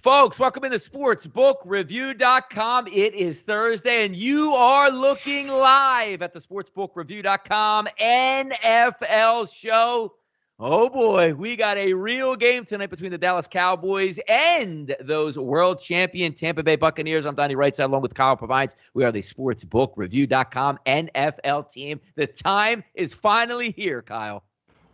Folks, welcome into sportsbookreview.com. It is Thursday, and you are looking live at the sportsbookreview.com NFL show. Oh, boy, we got a real game tonight between the Dallas Cowboys and those world champion Tampa Bay Buccaneers. I'm Donnie RightSide, along with Kyle Purviance. We are the sportsbookreview.com NFL team. The time is finally here, Kyle.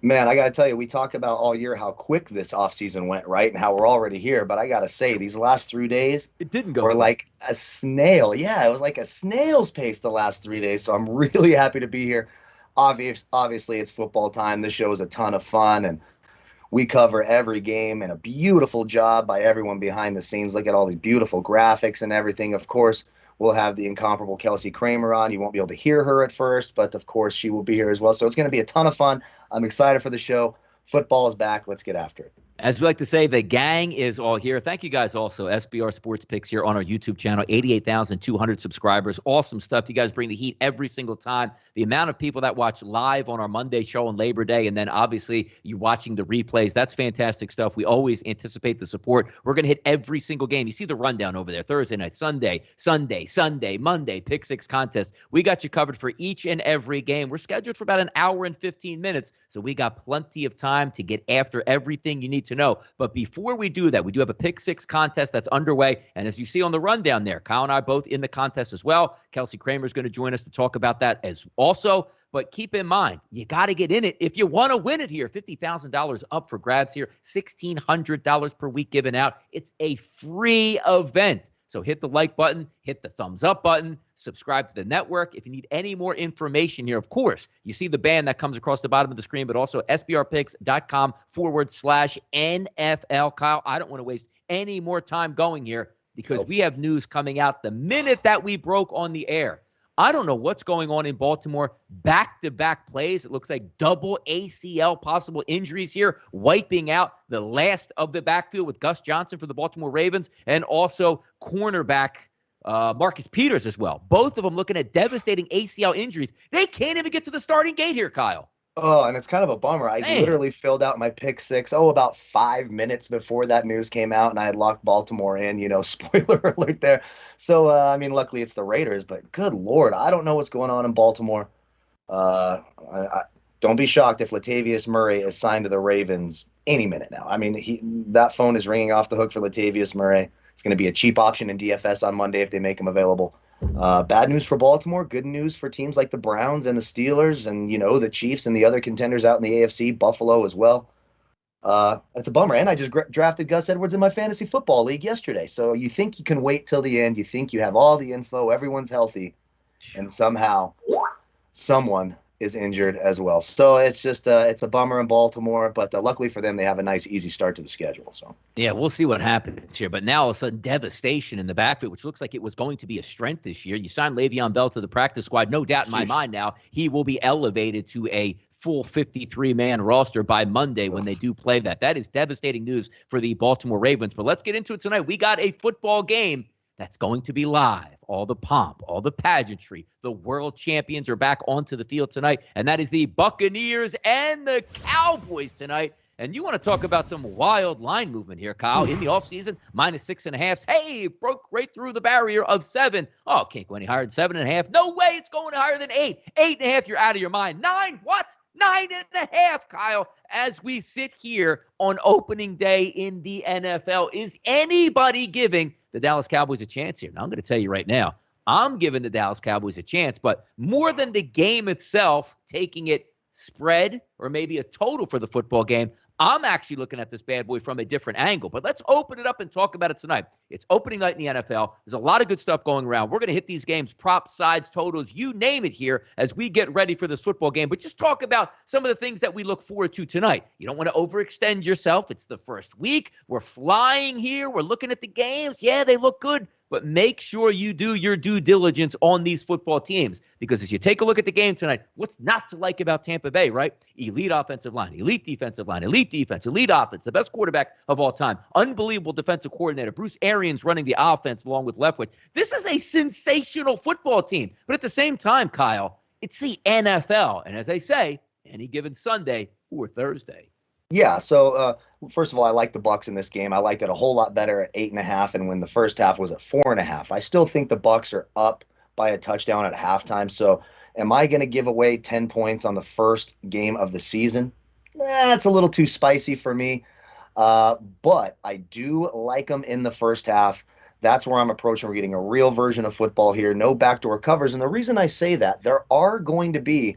Man, I got to tell you, we talk about all year how quick this offseason went, right? And how we're already here. But I got to say, these last 3 days it didn't go were like a snail. Yeah, it was like a snail's pace the last 3 days. So I'm really happy to be here. Obviously, it's football time. This show is a ton of fun. And we cover every game, and a beautiful job by everyone behind the scenes. Look at all the beautiful graphics and everything. Of course, we'll have the incomparable Kelsey Kramer on. You won't be able to hear her at first, but of course she will be here as well. So it's going to be a ton of fun. I'm excited for the show. Football is back. Let's get after it. As we like to say, the gang is all here. Thank you guys also. SBR Sports Picks here on our YouTube channel. 88,200 subscribers. Awesome stuff. You guys bring the heat every single time. The amount of people that watch live on our Monday show on Labor Day, and then obviously you watching the replays, that's fantastic stuff. We always anticipate the support. We're going to hit every single game. You see the rundown over there. Thursday night, Sunday, Monday, Pick Six contest. We got you covered for each and every game. We're scheduled for about an hour and 15 minutes, so we got plenty of time to get after everything you need to know. But before we do that, we do have a Pick Six contest that's underway. And as you see on the rundown there, Kyle and I are both in the contest as well. Kelsey Kramer is going to join us to talk about that as also. But keep in mind, you got to get in it if you want to win it here. $50,000 up for grabs here. $1,600 per week given out. It's a free event. So hit the like button, hit the thumbs up button, subscribe to the network. If you need any more information here, of course, you see the band that comes across the bottom of the screen, but also sbrpicks.com/NFL. Kyle, I don't want to waste any more time going here because we have news coming out the minute that we broke on the air. I don't know what's going on in Baltimore. Back-to-back plays. It looks like double ACL possible injuries here, wiping out the last of the backfield with Gus Johnson for the Baltimore Ravens and also cornerback Marcus Peters as well. Both of them looking at devastating ACL injuries. They can't even get to the starting gate here, Kyle. Oh, and it's kind of a bummer. I literally filled out my pick six, about 5 minutes before that news came out, and I had locked Baltimore in, spoiler alert there. So, luckily it's the Raiders, but good Lord, I don't know what's going on in Baltimore. Don't be shocked if Latavius Murray is signed to the Ravens any minute now. That phone is ringing off the hook for Latavius Murray. It's going to be a cheap option in DFS on Monday if they make him available. Bad news for Baltimore, good news for teams like the Browns and the Steelers and, the Chiefs and the other contenders out in the AFC, Buffalo as well. That's a bummer. And I just drafted Gus Edwards in my fantasy football league yesterday. So you think you can wait till the end. You think you have all the info. Everyone's healthy. And somehow someone is injured as well. So it's just it's a bummer in Baltimore, but luckily for them, they have a nice, easy start to the schedule. So yeah, we'll see what happens here. But now all of a sudden, devastation in the backfield, which looks like it was going to be a strength this year. You signed Le'Veon Bell to the practice squad. No doubt in my mind now, he will be elevated to a full 53-man roster by Monday when they do play that. That is devastating news for the Baltimore Ravens. But let's get into it tonight. We got a football game that's going to be live. All the pomp, all the pageantry. The world champions are back onto the field tonight, and that is the Buccaneers and the Cowboys tonight. And you want to talk about some wild line movement here, Kyle. In the offseason, -6.5. Hey, broke right through the barrier of 7. Oh, can't go any higher than 7.5. No way it's going higher than 8. 8.5, you're out of your mind. 9, what? 9.5, Kyle, as we sit here on opening day in the NFL. Is anybody giving the Dallas Cowboys a chance here? Now, I'm going to tell you right now, I'm giving the Dallas Cowboys a chance, but more than the game itself, taking it spread or maybe a total for the football game, I'm actually looking at this bad boy from a different angle. But let's open it up and talk about it tonight. It's opening night in the NFL. There's a lot of good stuff going around. We're going to hit these games, prop sides, totals, you name it here as we get ready for this football game. But just talk about some of the things that we look forward to tonight. You don't want to overextend yourself. It's the first week. We're flying here. We're looking at the games. Yeah, they look good. But make sure you do your due diligence on these football teams. Because as you take a look at the game tonight, what's not to like about Tampa Bay, right? Elite offensive line, elite defensive line, elite defense, elite offense, the best quarterback of all time, unbelievable defensive coordinator, Bruce Arians running the offense along with Leftwich. This is a sensational football team. But at the same time, Kyle, it's the NFL. And as I say, any given Sunday or Thursday. Yeah, so first of all, I like the Bucs in this game. I liked it a whole lot better at 8.5, and when the first half was at 4.5. I still think the Bucs are up by a touchdown at halftime. So, am I going to give away 10 points on the first game of the season? That's a little too spicy for me. But I do like them in the first half. That's where I'm approaching. We're getting a real version of football here. No backdoor covers. And the reason I say that, there are going to be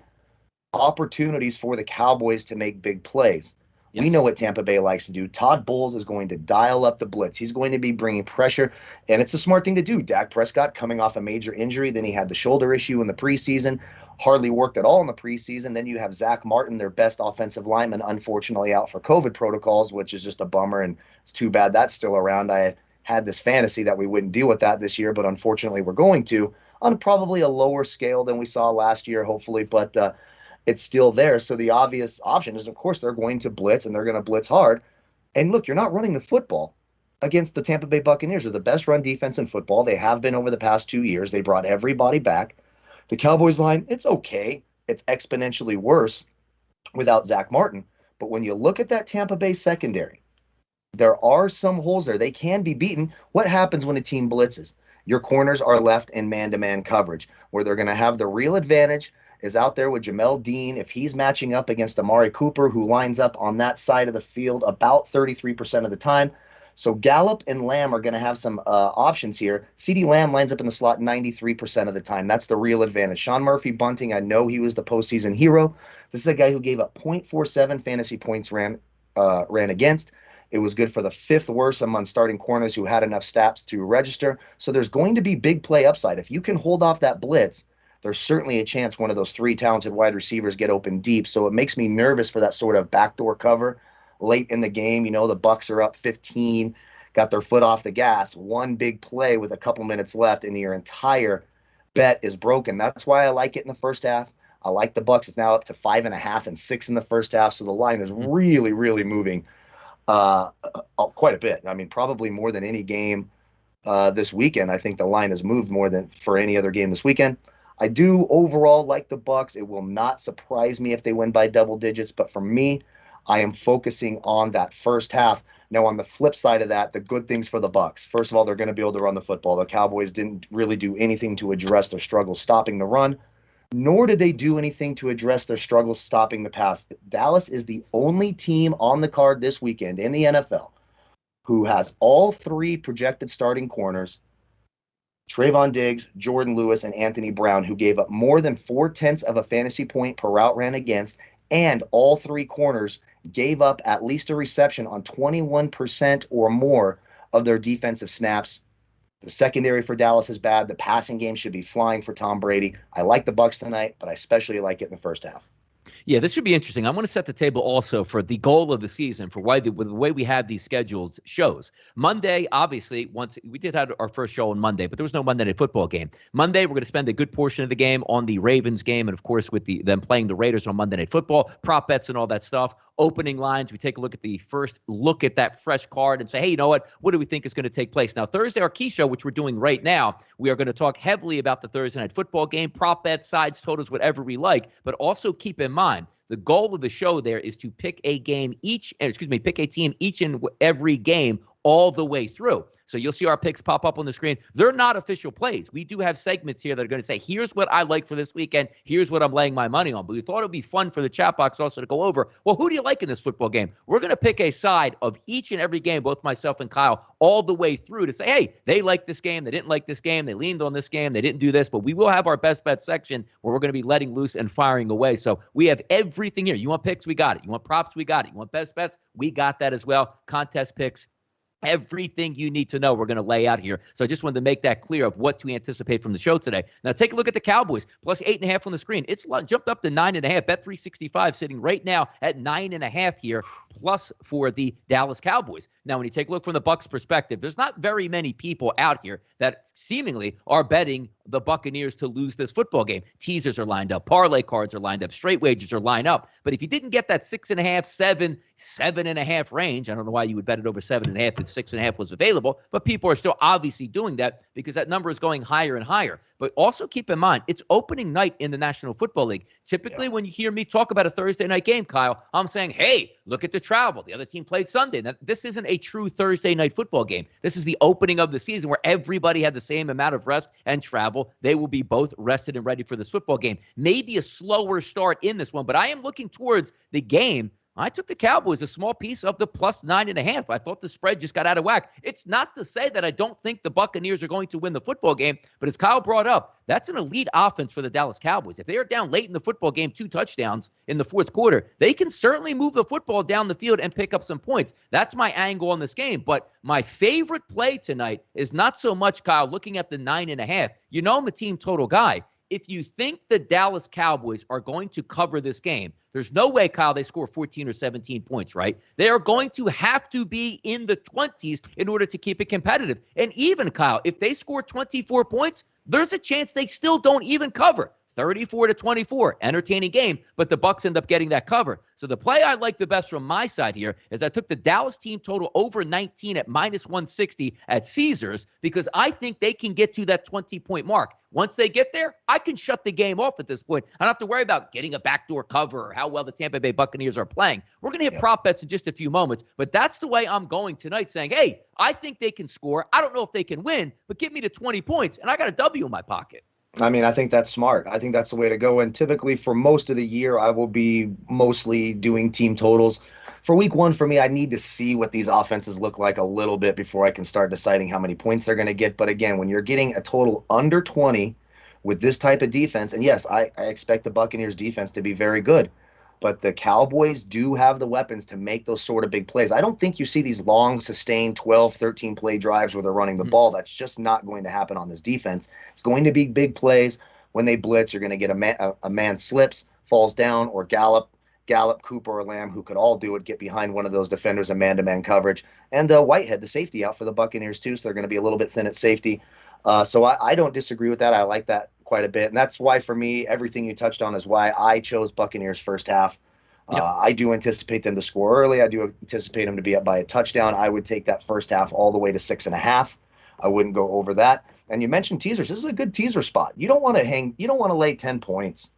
opportunities for the Cowboys to make big plays. Yes. We know what Tampa Bay likes to do. Todd Bowles is going to dial up the blitz. He's going to be bringing pressure, and it's a smart thing to do. Dak Prescott coming off a major injury. Then he had the shoulder issue in the preseason. Hardly worked at all in the preseason. Then you have Zach Martin, their best offensive lineman, unfortunately out for COVID protocols, which is just a bummer, and it's too bad that's still around. I had this fantasy that we wouldn't deal with that this year, but unfortunately we're going to, on probably a lower scale than we saw last year, hopefully, but it's still there. So the obvious option is, of course, they're going to blitz, and they're going to blitz hard. And look, you're not running the football against the Tampa Bay Buccaneers. They're the best run defense in football. They have been over the past 2 years. They brought everybody back. The Cowboys line, it's okay. It's exponentially worse without Zach Martin. But when you look at that Tampa Bay secondary, there are some holes there. They can be beaten. What happens when a team blitzes? Your corners are left in man-to-man coverage, where they're going to have the real advantage is out there with Jamel Dean. If he's matching up against Amari Cooper, who lines up on that side of the field about 33% of the time. So Gallup and Lamb are going to have some options here. CeeDee Lamb lines up in the slot 93% of the time. That's the real advantage. Sean Murphy Bunting, I know he was the postseason hero. This is a guy who gave up 0.47 fantasy points ran against. It was good for the fifth worst among starting corners who had enough stats to register. So there's going to be big play upside. If you can hold off that blitz, there's certainly a chance one of those three talented wide receivers get open deep. So it makes me nervous for that sort of backdoor cover late in the game. You know, the Bucs are up 15, got their foot off the gas. One big play with a couple minutes left, and your entire bet is broken. That's why I like it in the first half. I like the Bucs. It's now up to 5.5 and 6 in the first half. So the line is really, really moving quite a bit. I mean, probably more than any game this weekend. I think the line has moved more than for any other game this weekend. I do overall like the Bucs. It will not surprise me if they win by double digits, but for me, I am focusing on that first half. Now, on the flip side of that, the good things for the Bucs. First of all, they're going to be able to run the football. The Cowboys didn't really do anything to address their struggles stopping the run, nor did they do anything to address their struggles stopping the pass. Dallas is the only team on the card this weekend in the NFL who has all three projected starting corners, Trayvon Diggs, Jordan Lewis, and Anthony Brown, who gave up more than 0.4 of a fantasy point per route ran against, and all three corners gave up at least a reception on 21% or more of their defensive snaps. The secondary for Dallas is bad. The passing game should be flying for Tom Brady. I like the Bucs tonight, but I especially like it in the first half. Yeah, this should be interesting. I want to set the table also for the goal of the season, for why the way we have these schedules shows. Monday, obviously, once we did have our first show on Monday, but there was no Monday Night Football game. Monday, we're going to spend a good portion of the game on the Ravens game, and of course, with them playing the Raiders on Monday Night Football, prop bets and all that stuff. Opening lines, we take a look at the first look at that fresh card and say, hey, you know what do we think is going to take place? Now, Thursday, our key show, which we're doing right now, we are going to talk heavily about the Thursday Night Football game, prop bets, sides, totals, whatever we like, but also keep in mind, the goal of the show there is to pick a team each and every game all the way through. So you'll see our picks pop up on the screen. They're not official plays. We do have segments here that are going to say, here's what I like for this weekend. Here's what I'm laying my money on. But we thought it would be fun for the chat box also to go over, well, who do you like in this football game? We're going to pick a side of each and every game, both myself and Kyle, all the way through to say, hey, they like this game. They didn't like this game. They leaned on this game. They didn't do this. But we will have our best bet section where we're going to be letting loose and firing away. So we have everything here. You want picks? We got it. You want props? We got it. You want best bets? We got that as well. Contest picks. Everything you need to know we're going to lay out here. So I just wanted to make that clear of what to anticipate from the show today. Now take a look at the Cowboys, plus 8.5 on the screen. It's jumped up to 9.5. Bet365 sitting right now at 9.5 here, plus for the Dallas Cowboys. Now when you take a look from the Bucs perspective, there's not very many people out here that seemingly are betting the Buccaneers to lose this football game. Teasers are lined up. Parlay cards are lined up. Straight wagers are lined up. But if you didn't get that 6.5, 7, 7.5 range, I don't know why you would bet it over 7.5 if 6.5 was available, but people are still obviously doing that because that number is going higher and higher. But also keep in mind, it's opening night in the National Football League. Typically, when you hear me talk about a Thursday night game, Kyle, I'm saying, hey, look at the travel. The other team played Sunday. Now, this isn't a true Thursday night football game. This is the opening of the season where everybody had the same amount of rest and travel. They will be both rested and ready for this football game. Maybe a slower start in this one, but I am looking towards the game. I took the Cowboys, a small piece of the plus 9.5. I thought the spread just got out of whack. It's not to say that I don't think the Buccaneers are going to win the football game, but as Kyle brought up, that's an elite offense for the Dallas Cowboys. If they are down late in the football game, 2 touchdowns in the fourth quarter, they can certainly move the football down the field and pick up some points. That's my angle on this game. But my favorite play tonight is not so much, Kyle, looking at the 9.5. You know I'm a team total guy. If you think the Dallas Cowboys are going to cover this game, there's no way, Kyle, they score 14 or 17 points, right? They are going to have to be in the 20s in order to keep it competitive. And even, Kyle, if they score 24 points, there's a chance they still don't even cover. 34-24, entertaining game, but the Bucs end up getting that cover. So the play I like the best from my side here is I took the Dallas team total over 19 at minus 160 at Caesars because I think they can get to that 20-point mark. Once they get there, I can shut the game off at this point. I don't have to worry about getting a backdoor cover or how well the Tampa Bay Buccaneers are playing. We're going to hit prop bets in just a few moments, but that's the way I'm going tonight, saying, hey, I think they can score. I don't know if they can win, but get me to 20 points, and I got a W in my pocket. I mean, I think that's smart. I think that's the way to go. And typically for most of the year, I will be mostly doing team totals. For week one, for me, I need to see what these offenses look like a little bit before I can start deciding how many points they're going to get. But again, when you're getting a total under 20 with this type of defense, and yes, I expect the Buccaneers defense to be very good, but the Cowboys do have the weapons to make those sort of big plays. I don't think you see these long, sustained 12, 13 play drives where they're running the ball. That's just not going to happen on this defense. It's going to be big plays. When they blitz, you're going to get a man slips, falls down, or Gallup, Cooper, or Lamb, who could all do it, get behind one of those defenders in man-to-man coverage. And Whitehead, the safety, out for the Buccaneers too, so they're going to be a little bit thin at safety. So I don't disagree with that. I like that quite a bit. And that's why, for me, everything you touched on is why I chose Buccaneers first half. Yep. I do anticipate them to score early. I do anticipate them to be up by a touchdown. I would take that first half all the way to 6.5. I wouldn't go over that. And you mentioned teasers. This is a good teaser spot. You don't want to lay 10 points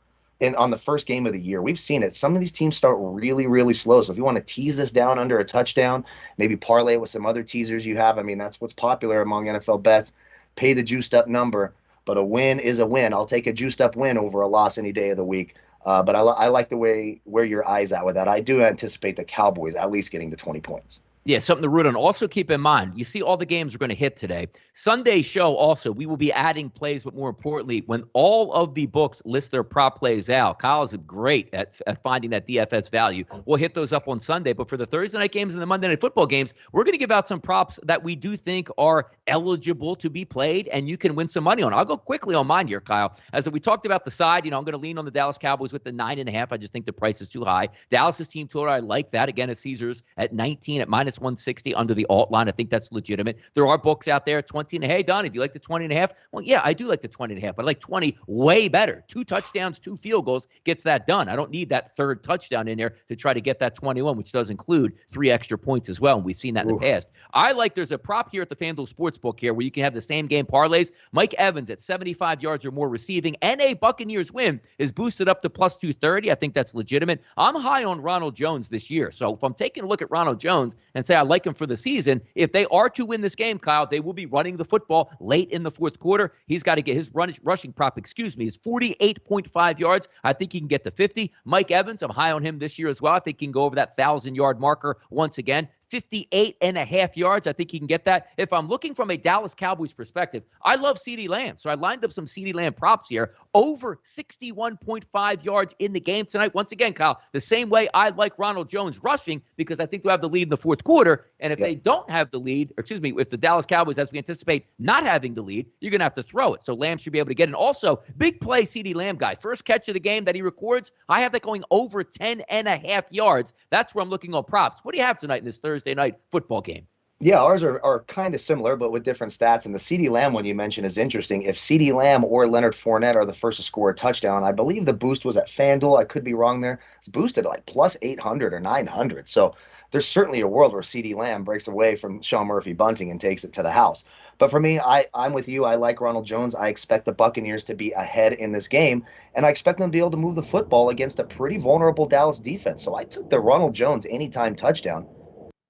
on the first game of the year. We've seen it. Some of these teams start really, really slow. So if you want to tease this down under a touchdown, maybe parlay it with some other teasers you have. I mean, that's what's popular among NFL bets. Pay the juiced up number, but a win is a win. I'll take a juiced up win over a loss any day of the week. But I like the way where your eyes at with that. I do anticipate the Cowboys at least getting to 20 points. Yeah, something to root on. Also keep in mind, you see all the games we're going to hit today. Sunday's show also, we will be adding plays, but more importantly, when all of the books list their prop plays out, Kyle is great at finding that DFS value. We'll hit those up on Sunday. But for the Thursday night games and the Monday night football games, we're going to give out some props that we do think are eligible to be played, and you can win some money on. I'll go quickly on mine here, Kyle. As we talked about the side, I'm going to lean on the Dallas Cowboys with the 9.5. I just think the price is too high. Dallas's team total, I like that. Again, at Caesars at 19 at minus 160 under the alt line. I think that's legitimate. There are books out there at 20. And hey, Donnie, do you like the 20.5? Well, yeah, I do like the 20.5, but I like 20 way better. 2 touchdowns, 2 field goals gets that done. I don't need that third touchdown in there to try to get that 21, which does include 3 extra points as well. And we've seen that in the past. I like there's a prop here at the FanDuel Sportsbook here where you can have the same game parlays. Mike Evans at 75 yards or more receiving and a Buccaneers win is boosted up to plus 230. I think that's legitimate. I'm high on Ronald Jones this year. So if I'm taking a look at Ronald Jones and say I like him for the season, if they are to win this game, Kyle, they will be running the football late in the fourth quarter. He's got to get his rushing prop, is 48.5 yards. I think he can get to 50. Mike Evans, I'm high on him this year as well. I think he can go over that 1,000-yard marker once again. 58.5 yards. I think he can get that. If I'm looking from a Dallas Cowboys perspective, I love CeeDee Lamb. So I lined up some CeeDee Lamb props here. Over 61.5 yards in the game tonight. Once again, Kyle, the same way I like Ronald Jones rushing because I think they'll have the lead in the fourth quarter. And if they don't have the lead, or excuse me, if the Dallas Cowboys, as we anticipate, not having the lead, you're going to have to throw it. So Lamb should be able to get it. And also, big play CeeDee Lamb guy. First catch of the game that he records, I have that going over 10.5 yards. That's where I'm looking on props. What do you have tonight in this Thursday night football game? Yeah, ours are kind of similar, but with different stats. And the CeeDee Lamb one you mentioned is interesting. If CeeDee Lamb or Leonard Fournette are the first to score a touchdown, I believe the boost was at FanDuel. I could be wrong there. It's boosted like plus 800 or 900. So there's certainly a world where CeeDee Lamb breaks away from Sean Murphy Bunting and takes it to the house. But for me, I'm with you. I like Ronald Jones. I expect the Buccaneers to be ahead in this game, and I expect them to be able to move the football against a pretty vulnerable Dallas defense. So I took the Ronald Jones anytime touchdown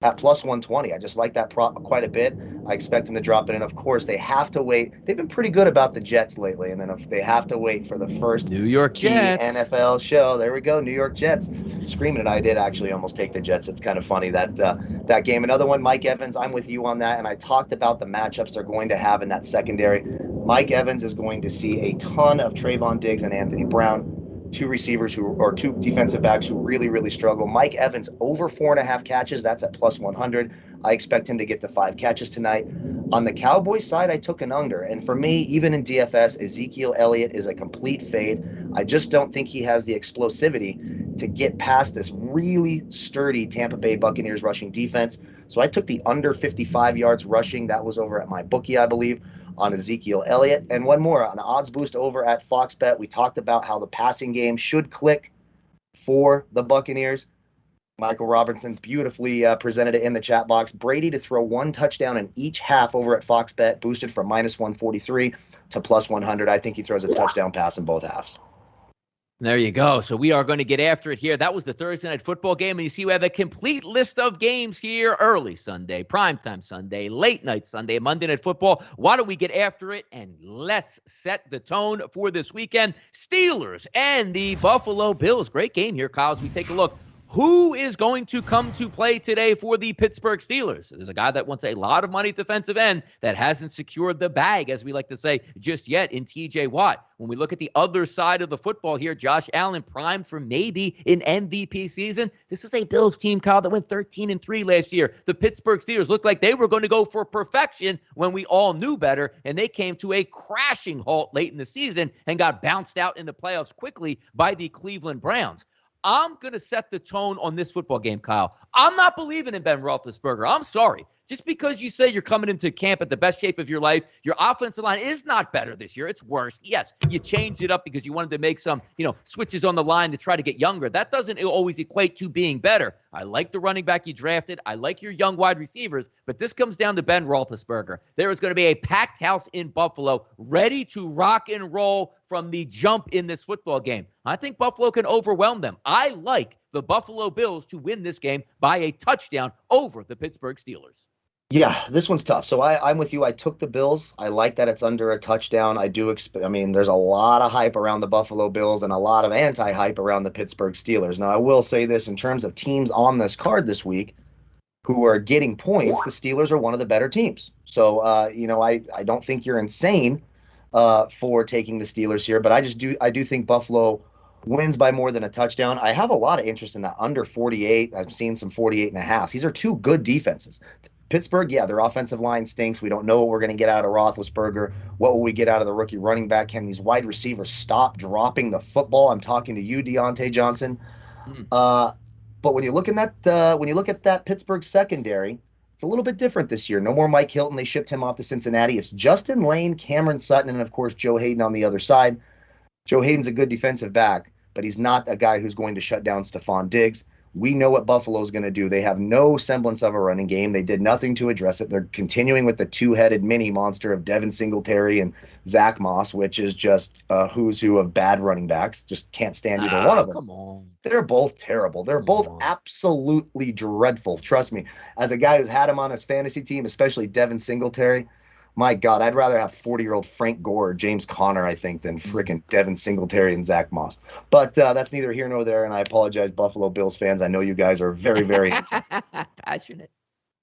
at plus 120. I just like that prop quite a bit. I expect them to drop it in. Of course, they have to wait. They've been pretty good about the Jets lately, and then if they have to wait for the first New York key Jets. NFL show. There we go, New York Jets. Screaming it, I did actually almost take the Jets. It's kind of funny that game. Another one, Mike Evans. I'm with you on that, and I talked about the matchups they're going to have in that secondary. Mike Evans is going to see a ton of Trayvon Diggs and Anthony Brown, two defensive backs who really struggle. Mike Evans over 4.5 catches. That's at plus 100. I expect him to get to 5 catches tonight. On the Cowboys side, I took an under. And for me, even in DFS, Ezekiel Elliott is a complete fade. I just don't think he has the explosivity to get past this really sturdy Tampa Bay Buccaneers rushing defense. So I took the under 55 yards rushing. That was over at my bookie, I believe, on Ezekiel Elliott. And one more, an odds boost over at Fox Bet. We talked about how the passing game should click for the Buccaneers. Michael Robinson beautifully presented it in the chat box. Brady to throw 1 touchdown in each half over at Fox Bet, boosted from minus 143 to plus 100. I think he throws a touchdown pass in both halves. There you go. So we are going to get after it here. That was the Thursday night football game. And you see we have a complete list of games here. Early Sunday, primetime Sunday, late night Sunday, Monday night football. Why don't we get after it and let's set the tone for this weekend. Steelers and the Buffalo Bills. Great game here, Kyle, as we take a look. Who is going to come to play today for the Pittsburgh Steelers? There's a guy that wants a lot of money at defensive end that hasn't secured the bag, as we like to say, just yet in TJ Watt. When we look at the other side of the football here, Josh Allen primed for maybe an MVP season. This is a Bills team, Kyle, that went 13-3 last year. The Pittsburgh Steelers looked like they were going to go for perfection when we all knew better, and they came to a crashing halt late in the season and got bounced out in the playoffs quickly by the Cleveland Browns. I'm going to set the tone on this football game, Kyle. I'm not believing in Ben Roethlisberger. I'm sorry. Just because you say you're coming into camp at the best shape of your life, your offensive line is not better this year. It's worse. Yes, you changed it up because you wanted to make some, switches on the line to try to get younger. That doesn't always equate to being better. I like the running back you drafted. I like your young wide receivers, but this comes down to Ben Roethlisberger. There is going to be a packed house in Buffalo ready to rock and roll from the jump in this football game. I think Buffalo can overwhelm them. I like the Buffalo Bills to win this game by a touchdown over the Pittsburgh Steelers. Yeah, this one's tough. So I'm with you. I took the Bills. I like that it's under a touchdown. I do expect, there's a lot of hype around the Buffalo Bills and a lot of anti-hype around the Pittsburgh Steelers. Now, I will say this in terms of teams on this card this week who are getting points, the Steelers are one of the better teams. So, I don't think you're insane for taking the Steelers here, but I do think Buffalo wins by more than a touchdown. I have a lot of interest in that under 48. I've seen some 48.5. These are two good defenses. Pittsburgh, yeah, their offensive line stinks. We don't know what we're going to get out of Roethlisberger. What will we get out of the rookie running back? Can these wide receivers stop dropping the football? I'm talking to you, Deontay Johnson. But when you look at that Pittsburgh secondary, it's a little bit different this year. No more Mike Hilton. They shipped him off to Cincinnati. It's Justin Lane, Cameron Sutton, and of course Joe Hayden on the other side. Joe Hayden's a good defensive back, but he's not a guy who's going to shut down Stephon Diggs. We know what Buffalo's going to do. They have no semblance of a running game. They did nothing to address it. They're continuing with the two-headed mini monster of Devin Singletary and Zach Moss, which is just who's who of bad running backs. Just can't stand either one of them. Come on. They're both terrible. They're both absolutely dreadful. Trust me. As a guy who's had him on his fantasy team, especially Devin Singletary, my God, I'd rather have 40-year-old Frank Gore or James Conner, I think, than freaking Devin Singletary and Zach Moss. But that's neither here nor there, and I apologize, Buffalo Bills fans. I know you guys are very, very passionate.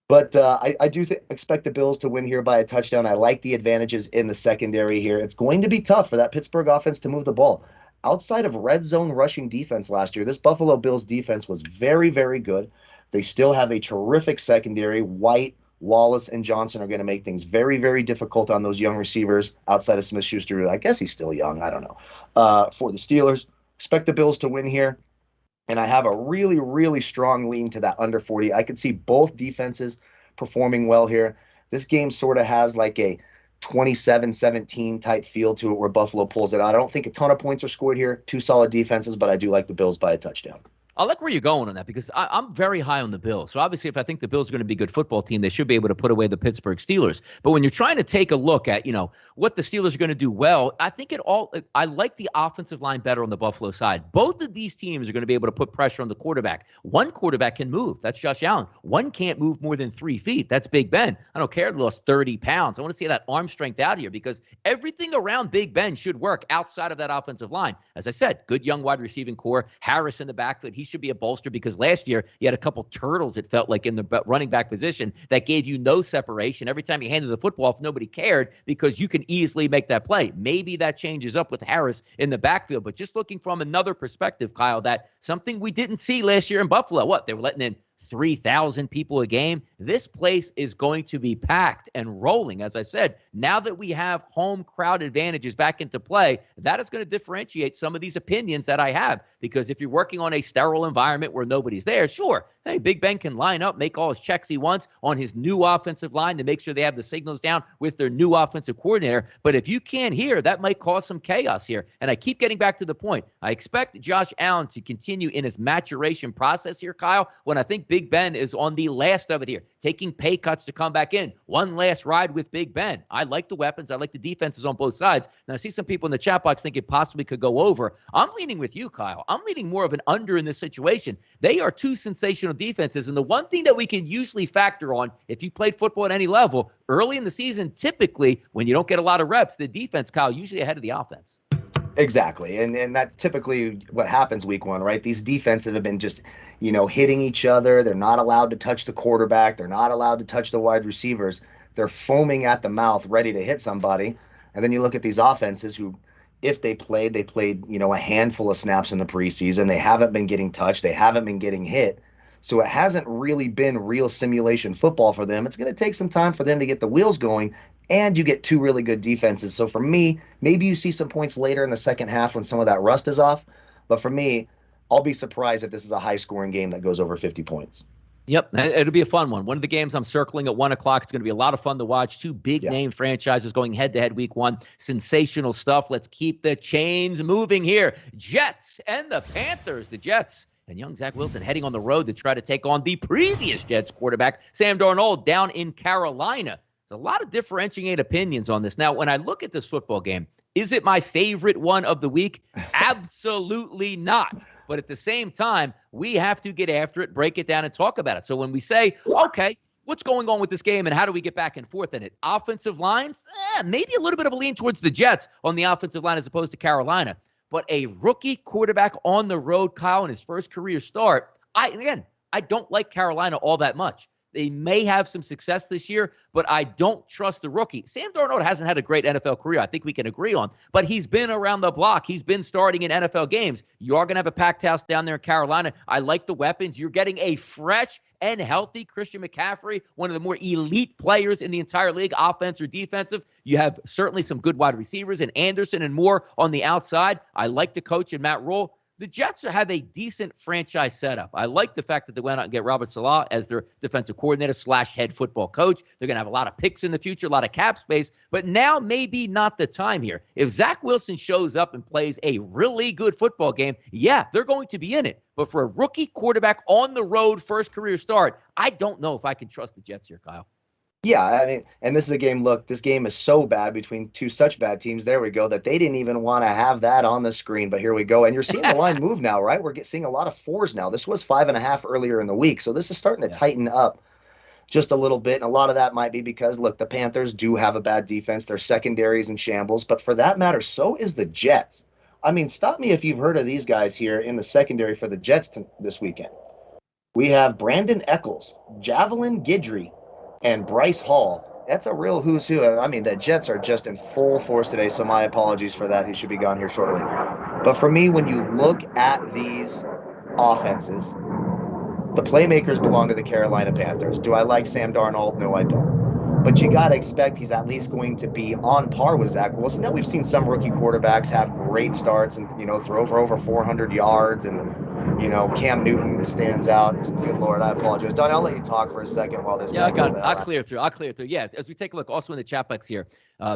But I do expect the Bills to win here by a touchdown. I like the advantages in the secondary here. It's going to be tough for that Pittsburgh offense to move the ball. Outside of red zone rushing defense last year, this Buffalo Bills defense was very, very good. They still have a terrific secondary. White, Wallace, and Johnson are going to make things very, very difficult on those young receivers outside of Smith-Schuster. I guess he's still young. I don't know. For the Steelers, expect the Bills to win here. And I have a really, really strong lean to that under 40. I could see both defenses performing well here. This game sort of has like a 27-17 type feel to it where Buffalo pulls it out. I don't think a ton of points are scored here. Two solid defenses, but I do like the Bills by a touchdown. I like where you're going on that because I'm very high on the Bills. So obviously, if I think the Bills are going to be a good football team, they should be able to put away the Pittsburgh Steelers. But when you're trying to take a look at, what the Steelers are going to do well, I like the offensive line better on the Buffalo side. Both of these teams are going to be able to put pressure on the quarterback. One quarterback can move. That's Josh Allen. One can't move more than 3 feet. That's Big Ben. I don't care if he lost 30 pounds. I want to see that arm strength out here because everything around Big Ben should work outside of that offensive line. As I said, good young wide receiving core. Harris in the backfield. He should be a bolster because last year you had a couple turtles, it felt like, in the running back position that gave you no separation. Every time you handed the football off, nobody cared because you can easily make that play. Maybe that changes up with Harris in the backfield, but just looking from another perspective, Kyle, that something we didn't see last year in Buffalo. They were letting in 3,000 people a game. This place is going to be packed and rolling. As I said, now that we have home crowd advantages back into play, that is going to differentiate some of these opinions that I have. Because if you're working on a sterile environment where nobody's there, sure, hey, Big Ben can line up, make all his checks he wants on his new offensive line to make sure they have the signals down with their new offensive coordinator. But if you can't hear, that might cause some chaos here. And I keep getting back to the point. I expect Josh Allen to continue in his maturation process here, Kyle, when I think Big Ben is on the last of it here, taking pay cuts to come back in. One last ride with Big Ben. I like the weapons. I like the defenses on both sides. And I see some people in the chat box think it possibly could go over. I'm leaning with you, Kyle. I'm leaning more of an under in this situation. They are two sensational defenses. And the one thing that we can usually factor on, if you played football at any level, early in the season, typically, when you don't get a lot of reps, the defense, Kyle, usually ahead of the offense. Exactly. And that's typically what happens week one, right? These defenses have been just, hitting each other. They're not allowed to touch the quarterback. They're not allowed to touch the wide receivers. They're foaming at the mouth, ready to hit somebody. And then you look at these offenses who, if they played, a handful of snaps in the preseason. They haven't been getting touched. They haven't been getting hit. So it hasn't really been real simulation football for them. It's going to take some time for them to get the wheels going. And you get two really good defenses. So for me, maybe you see some points later in the second half when some of that rust is off. But for me, I'll be surprised if this is a high-scoring game that goes over 50 points. Yep, it'll be a fun one. One of the games I'm circling at 1 o'clock. It's going to be a lot of fun to watch. Two big-name franchises going head-to-head week one. Sensational stuff. Let's keep the chains moving here. Jets and the Panthers. The Jets and young Zach Wilson heading on the road to try to take on the previous Jets quarterback, Sam Darnold, down in Carolina. There's a lot of differentiating opinions on this. Now, when I look at this football game, is it my favorite one of the week? Absolutely not. But at the same time, we have to get after it, break it down, and talk about it. So when we say, okay, what's going on with this game and how do we get back and forth in it? Offensive lines? Maybe a little bit of a lean towards the Jets on the offensive line as opposed to Carolina. But a rookie quarterback on the road, Kyle, in his first career start, I don't like Carolina all that much. They may have some success this year, but I don't trust the rookie. Sam Darnold hasn't had a great NFL career. I think we can agree on, but he's been around the block. He's been starting in NFL games. You are going to have a packed house down there in Carolina. I like the weapons. You're getting a fresh and healthy Christian McCaffrey, one of the more elite players in the entire league, offense or defensive. You have certainly some good wide receivers and Anderson and more on the outside. I like the coach and Matt Rule. The Jets have a decent franchise setup. I like the fact that they went out and get Robert Saleh as their defensive coordinator / head football coach. They're going to have a lot of picks in the future, a lot of cap space, but now maybe not the time here. If Zach Wilson shows up and plays a really good football game, yeah, they're going to be in it. But for a rookie quarterback on the road, first career start, I don't know if I can trust the Jets here, Kyle. Yeah, I mean, and this is a game, look, this game is so bad between two such bad teams, there we go, that they didn't even want to have that on the screen, but here we go. And you're seeing the line move now, right? We're seeing a lot of 4s now. This was 5.5 earlier in the week, so this is starting to tighten up just a little bit, and a lot of that might be because, look, the Panthers do have a bad defense. Their secondary's in shambles, but for that matter, so is the Jets. I mean, stop me if you've heard of these guys here in the secondary for the Jets this weekend. We have Brandon Eccles, Javelin Guidry, and Bryce Hall. That's a real who's who. I mean, the Jets are just in full force today, so my apologies for that. He should be gone here shortly. But for me, when you look at these offenses, the playmakers belong to the Carolina Panthers. Do I like Sam Darnold? No, I don't. But you got to expect he's at least going to be on par with Zach Wilson. Now, we've seen some rookie quarterbacks have great starts and, throw for over 400 yards and Cam Newton stands out. Good Lord, I apologize. Donnie, I'll let you talk for a second while this Yeah, guy I got gets it. that. I'll clear through. Yeah, as we take a look, also in the chat box here,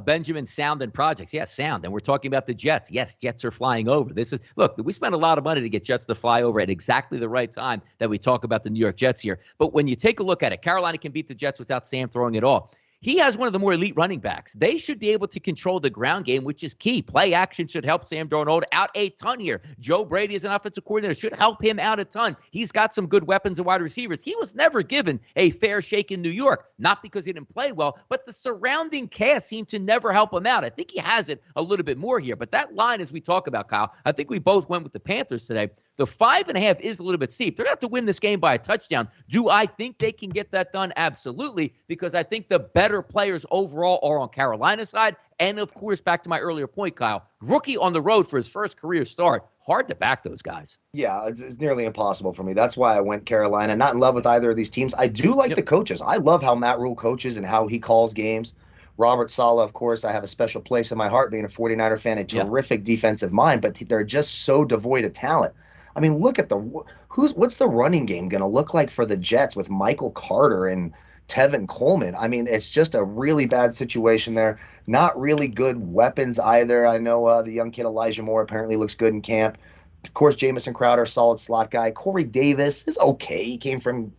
Benjamin, sound and projects. Yeah, sound. And we're talking about the Jets. Yes, Jets are flying over. Look, we spent a lot of money to get Jets to fly over at exactly the right time that we talk about the New York Jets here. But when you take a look at it, Carolina can beat the Jets without Sam throwing it all. He has one of the more elite running backs. They should be able to control the ground game, which is key. Play action should help Sam Darnold out a ton here. Joe Brady is an offensive coordinator, should help him out a ton. He's got some good weapons and wide receivers. He was never given a fair shake in New York, not because he didn't play well, but the surrounding cast seemed to never help him out. I think he has it a little bit more here. But that line, as we talk about, Kyle, I think we both went with the Panthers today. The 5.5 is a little bit steep. They're going to have to win this game by a touchdown. Do I think they can get that done? Absolutely, because I think the better players overall are on Carolina's side. And, of course, back to my earlier point, Kyle, rookie on the road for his first career start. Hard to back those guys. Yeah, it's nearly impossible for me. That's why I went Carolina. Not in love with either of these teams. I do like the coaches. I love how Matt Rule coaches and how he calls games. Robert Saleh, of course, I have a special place in my heart being a 49er fan, a terrific defensive mind, but they're just so devoid of talent. I mean, look at what's the running game going to look like for the Jets with Michael Carter and Tevin Coleman? I mean, it's just a really bad situation there. Not really good weapons either. I know the young kid Elijah Moore apparently looks good in camp. Of course, Jamison Crowder, solid slot guy. Corey Davis is okay. He came from,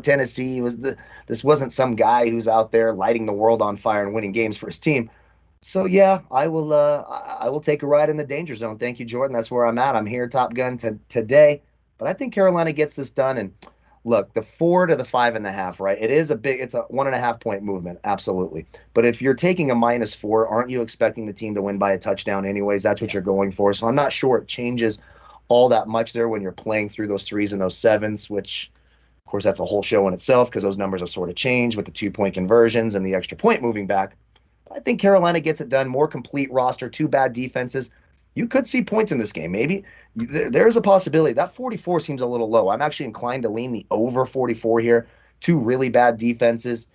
Tennessee. This wasn't some guy who's out there lighting the world on fire and winning games for his team. So yeah, I will take a ride in the danger zone. Thank you, Jordan. That's where I'm at. I'm here, Top Gun today. But I think Carolina gets this done. And look, the 4 to the 5.5, right? It's a 1.5 point movement, absolutely. But if you're taking a -4, aren't you expecting the team to win by a touchdown anyways? That's what you're going for. So I'm not sure it changes all that much there when you're playing through those 3s and those 7s, which of course that's a whole show in itself because those numbers have sort of changed with the 2-point conversions and the extra point moving back. I think Carolina gets it done. More complete roster, 2 bad defenses. You could see points in this game. Maybe there's a possibility. That 44 seems a little low. I'm actually inclined to lean the over 44 here. 2 really bad defenses.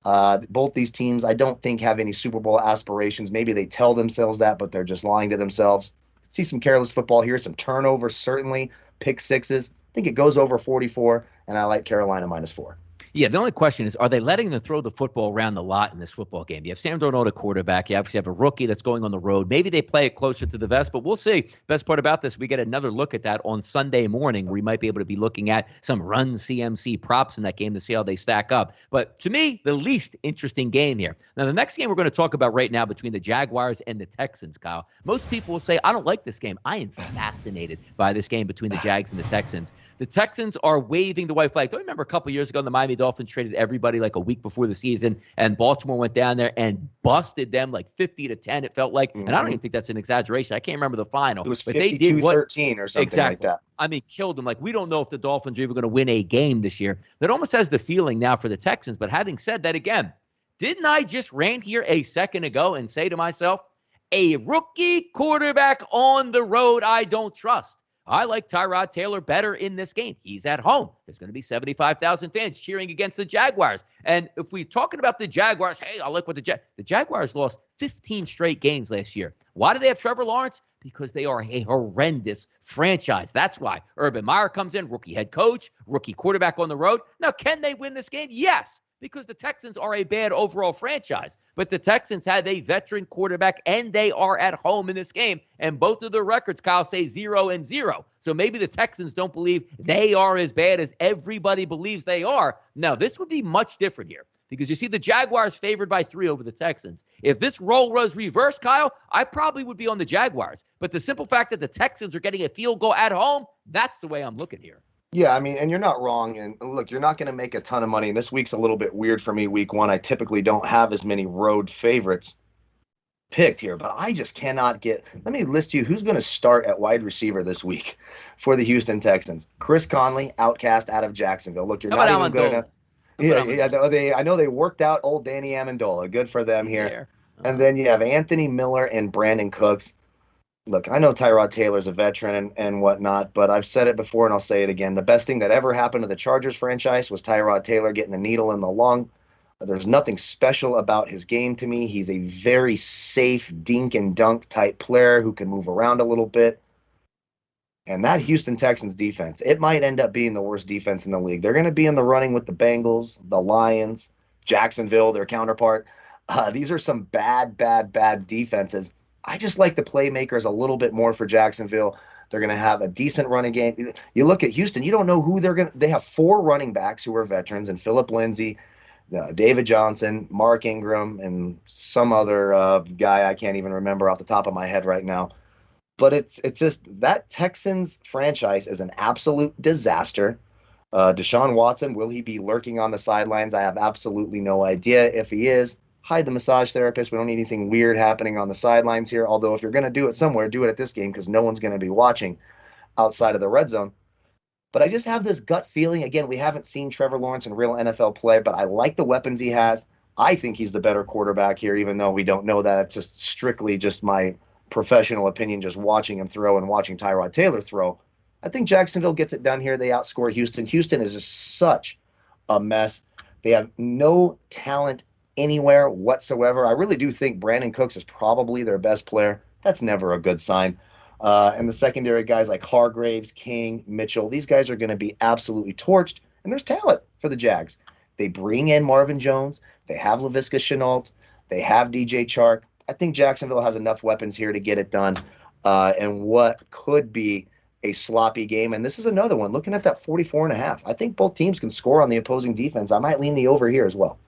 Both these teams, I don't think, have any Super Bowl aspirations. Maybe they tell themselves that, but they're just lying to themselves. See some careless football here, some turnovers, certainly, pick sixes. I think it goes over 44, and I like Carolina -4. Yeah, the only question is, are they letting them throw the football around the lot in this football game? You have Sam Darnold, a quarterback. You obviously have a rookie that's going on the road. Maybe they play it closer to the vest, but we'll see. Best part about this, we get another look at that on Sunday morning. We might be able to be looking at some run CMC props in that game to see how they stack up. But to me, the least interesting game here. Now, the next game we're going to talk about right now between the Jaguars and the Texans, Kyle. Most people will say, I don't like this game. I am fascinated by this game between the Jags and the Texans. The Texans are waving the white flag. Don't you remember a couple years ago in the Miami Dolphins traded everybody like a week before the season, and Baltimore went down there and busted them like 50-10, it felt like. And I don't even think that's an exaggeration. I can't remember the final. It was 52-13 or something like that. I mean, killed them. Like, we don't know if the Dolphins are even going to win a game this year. That almost has the feeling now for the Texans. But having said that, again, didn't I just rant here a second ago and say to myself, a rookie quarterback on the road I don't trust? I like Tyrod Taylor better in this game. He's at home. There's going to be 75,000 fans cheering against the Jaguars. And if we're talking about the Jaguars, hey, I like what the Jaguars lost 15 straight games last year. Why do they have Trevor Lawrence? Because they are a horrendous franchise. That's why Urban Meyer comes in, rookie head coach, rookie quarterback on the road. Now, can they win this game? Yes, because the Texans are a bad overall franchise. But the Texans have a veteran quarterback, and they are at home in this game. And both of their records, Kyle, say 0-0. So maybe the Texans don't believe they are as bad as everybody believes they are. Now, this would be much different here, because you see the Jaguars favored by 3 over the Texans. If this role was reversed, Kyle, I probably would be on the Jaguars. But the simple fact that the Texans are getting a field goal at home, that's the way I'm looking here. Yeah, I mean, and you're not wrong. And look, you're not going to make a ton of money. And this week's a little bit weird for me, week 1. I typically don't have as many road favorites picked here, but I just cannot get. Let me list you who's going to start at wide receiver this week for the Houston Texans. Chris Conley, outcast out of Jacksonville. Look, you're not even good enough. Yeah, I know they worked out old Danny Amendola. Good for them here. And then you have Anthony Miller and Brandon Cooks. Look, I know Tyrod Taylor's a veteran and whatnot, but I've said it before and I'll say it again. The best thing that ever happened to the Chargers franchise was Tyrod Taylor getting the needle in the lung. There's nothing special about his game to me. He's a very safe dink and dunk type player who can move around a little bit. And that Houston Texans defense, it might end up being the worst defense in the league. They're going to be in the running with the Bengals, the Lions, Jacksonville, their counterpart. These are some bad, bad, bad defenses. I just like the playmakers a little bit more for Jacksonville. They're going to have a decent running game. You look at Houston, you don't know who they're going to – they have 4 running backs who are veterans, and Phillip Lindsay, David Johnson, Mark Ingram, and some other guy I can't even remember off the top of my head right now. But it's just that Texans franchise is an absolute disaster. Deshaun Watson, will he be lurking on the sidelines? I have absolutely no idea. If he is, hide the massage therapist. We don't need anything weird happening on the sidelines here. Although if you're going to do it somewhere, do it at this game because no one's going to be watching outside of the red zone. But I just have this gut feeling. Again, we haven't seen Trevor Lawrence in real NFL play, but I like the weapons he has. I think he's the better quarterback here, even though we don't know that. It's just strictly just my professional opinion, just watching him throw and watching Tyrod Taylor throw. I think Jacksonville gets it done here. They outscore Houston. Houston is just such a mess. They have no talent anywhere whatsoever. I really do think Brandon Cooks is probably their best player. That's never a good sign. And the secondary guys like Hargraves, King, Mitchell, these guys are going to be absolutely torched. And there's talent for the Jags. They bring in Marvin Jones. They have Laviska Shenault. They have DJ Chark. I think Jacksonville has enough weapons here to get it done. And what could be a sloppy game. And this is another one. Looking at that 44.5, I think both teams can score on the opposing defense. I might lean the over here as well.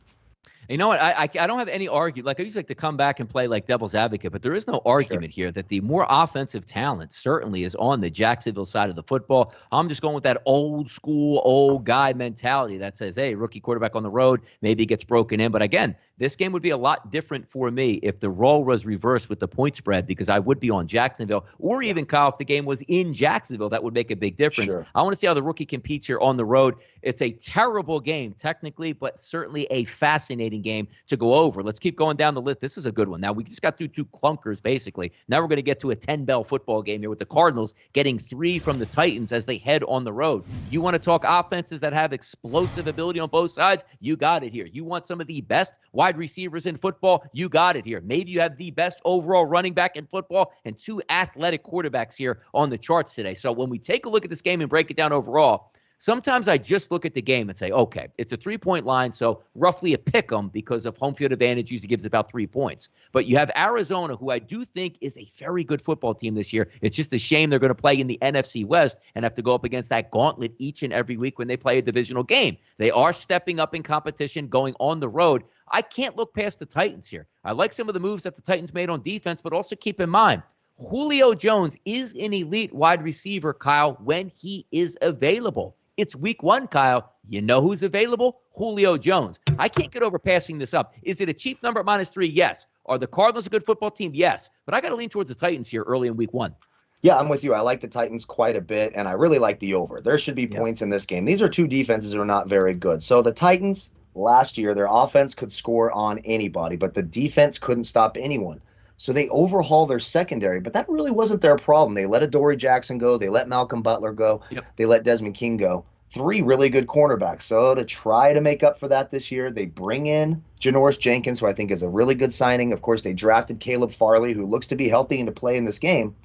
You know what? I don't have any argument. Like I usually like to come back and play like devil's advocate, but there is no argument here that the more offensive talent certainly is on the Jacksonville side of the football. I'm just going with that old school, old guy mentality that says, hey, rookie quarterback on the road, maybe gets broken in. But again, this game would be a lot different for me if the role was reversed with the point spread because I would be on Jacksonville or even, Kyle, if the game was in Jacksonville, that would make a big difference. Sure. I want to see how the rookie competes here on the road. It's a terrible game technically, but certainly a fascinating game to go over. Let's keep going down the list. This is a good one. Now, we just got through 2 clunkers, basically. Now we're going to get to a 10-bell football game here with the Cardinals getting 3 from the Titans as they head on the road. You want to talk offenses that have explosive ability on both sides? You got it here. You want some of the best wide receivers in football? You got it here. Maybe you have the best overall running back in football and 2 athletic quarterbacks here on the charts today. So when we take a look at this game and break it down overall, sometimes I just look at the game and say, okay, it's a 3-point line, so roughly a pick 'em because of home field advantage usually gives about 3 points. But you have Arizona, who I do think is a very good football team this year. It's just a shame they're going to play in the NFC West and have to go up against that gauntlet each and every week when they play a divisional game. They are stepping up in competition, going on the road. I can't look past the Titans here. I like some of the moves that the Titans made on defense, but also keep in mind, Julio Jones is an elite wide receiver, Kyle, when he is available. It's week 1, Kyle. You know who's available? Julio Jones. I can't get over passing this up. Is it a cheap number at -3? Yes. Are the Cardinals a good football team? Yes. But I got to lean towards the Titans here early in week 1. Yeah, I'm with you. I like the Titans quite a bit, and I really like the over. There should be points in this game. These are 2 defenses that are not very good. So the Titans, last year, their offense could score on anybody, but the defense couldn't stop anyone. So they overhaul their secondary, but that really wasn't their problem. They let Adoree Jackson go. They let Malcolm Butler go. Yep. They let Desmond King go. 3 really good cornerbacks. So to try to make up for that this year, they bring in Janoris Jenkins, who I think is a really good signing. Of course, they drafted Caleb Farley, who looks to be healthy and to play in this game.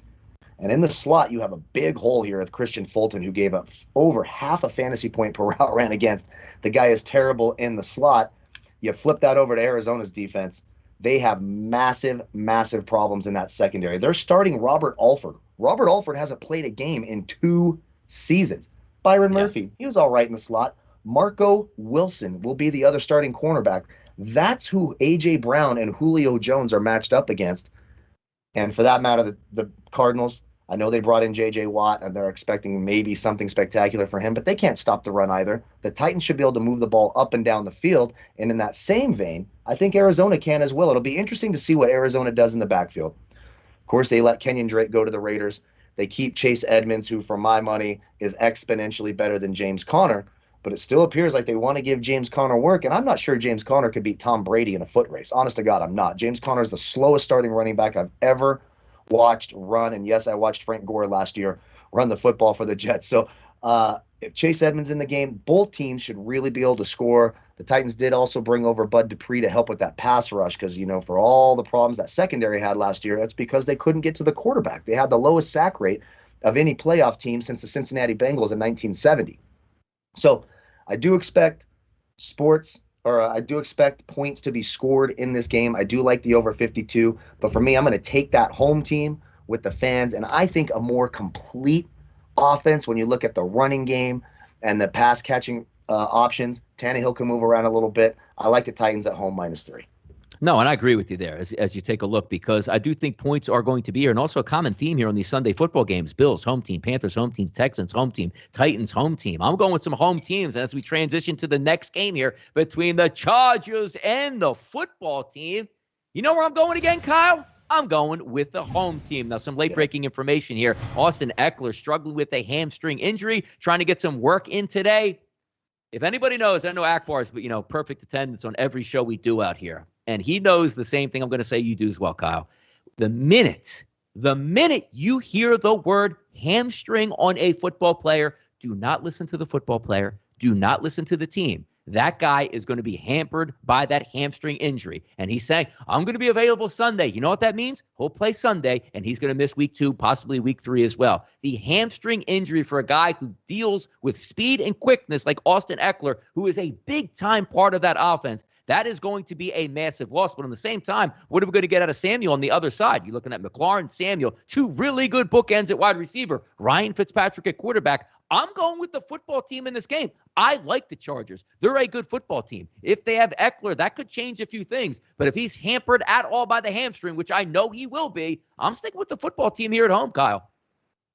And in the slot, you have a big hole here with Christian Fulton, who gave up over half a fantasy point per route ran against. The guy is terrible in the slot. You flip that over to Arizona's defense. They have massive, massive problems in that secondary. They're starting Robert Alford. Robert Alford hasn't played a game in 2 seasons. Byron Murphy, he was all right in the slot. Marco Wilson will be the other starting cornerback. That's who A.J. Brown and Julio Jones are matched up against. And for that matter, the Cardinals, I know they brought in J.J. Watt, and they're expecting maybe something spectacular for him, but they can't stop the run either. The Titans should be able to move the ball up and down the field. And in that same vein, I think Arizona can as well. It'll be interesting to see what Arizona does in the backfield. Of course, they let Kenyon Drake go to the Raiders. They keep Chase Edmonds, who, for my money, is exponentially better than James Conner. But it still appears like they want to give James Conner work, and I'm not sure James Conner could beat Tom Brady in a foot race. Honest to God, I'm not. James Conner is the slowest starting running back I've ever watched run. And yes, I watched Frank Gore last year run the football for the Jets. So if Chase Edmonds in the game, both teams should really be able to score. The Titans did also bring over Bud Dupree to help with that pass rush because, you know, for all the problems that secondary had last year, it's because they couldn't get to the quarterback. They had the lowest sack rate of any playoff team since the Cincinnati Bengals in 1970. So I do expect I do expect points to be scored in this game. I do like the over 52, but for me, I'm going to take that home team with the fans, and I think a more complete offense when you look at the running game and the pass catching options. Tannehill can move around a little bit. I like the Titans at home -3. No, and I agree with you there as you take a look, because I do think points are going to be here. And also a common theme here on these Sunday football games: Bills, home team; Panthers, home team; Texans, home team; Titans, home team. I'm going with some home teams. And as we transition to the next game here between the Chargers and the football team, you know where I'm going again, Kyle? I'm going with the home team. Now, some late-breaking information here. Austin Eckler struggling with a hamstring injury, trying to get some work in today. If anybody knows, I know Akbar's, but, perfect attendance on every show we do out here. And he knows the same thing I'm going to say you do as well, Kyle. The minute you hear the word hamstring on a football player, do not listen to the football player. Do not listen to the team. That guy is going to be hampered by that hamstring injury. And he's saying, I'm going to be available Sunday. You know what that means? He'll play Sunday, and he's going to miss week 2, possibly week 3 as well. The hamstring injury for a guy who deals with speed and quickness like Austin Eckler, who is a big-time part of that offense, that is going to be a massive loss. But at the same time, what are we going to get out of Samuel on the other side? You're looking at McLaurin, Samuel, 2 really good bookends at wide receiver, Ryan Fitzpatrick at quarterback. I'm going with the football team in this game. I like the Chargers. They're a good football team. If they have Eckler, that could change a few things. But if he's hampered at all by the hamstring, which I know he will be, I'm sticking with the football team here at home, Kyle.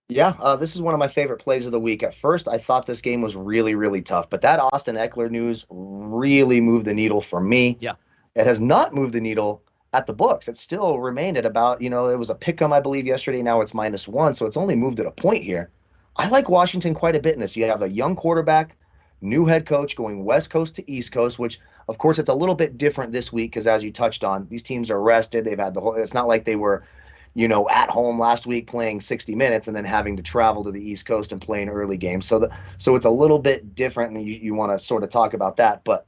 Yeah, this is one of my favorite plays of the week. At first, I thought this game was really, really tough. But that Austin Eckler news really moved the needle for me. Yeah. It has not moved the needle at the books. It still remained at about, it was a pick-em, I believe, yesterday. Now it's -1, so it's only moved at a point here. I like Washington quite a bit in this. You have a young quarterback, new head coach going West Coast to East Coast, which, of course, it's a little bit different this week because, as you touched on, these teams are rested. They've had it's not like they were, at home last week playing 60 minutes and then having to travel to the East Coast and play an early game. So it's a little bit different, and you want to sort of talk about that. But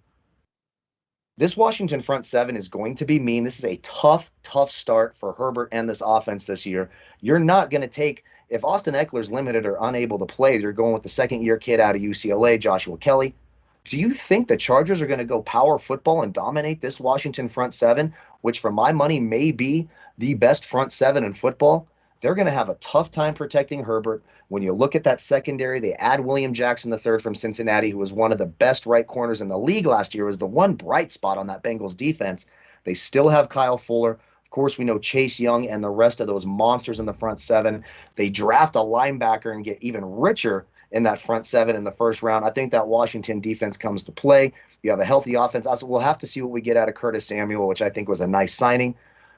this Washington front seven is going to be mean. This is a tough start for Herbert and this offense this year. You're not going to take – if Austin Eckler's limited or unable to play, you're going with the second-year kid out of UCLA, Joshua Kelly. Do you think the Chargers are going to go power football and dominate this Washington front seven, which for my money may be the best front seven in football? They're going to have a tough time protecting Herbert. When you look at that secondary, they add William Jackson III from Cincinnati, who was one of the best right corners in the league last year, was the one bright spot on that Bengals defense. They still have Kyle Fuller. Of course, we know Chase Young and the rest of those monsters in the front seven. They draft a linebacker and get even richer in that front seven in the first round. I think that Washington defense comes to play. You have a healthy offense. Also, we'll have to see what we get out of Curtis Samuel, which I think was a nice signing.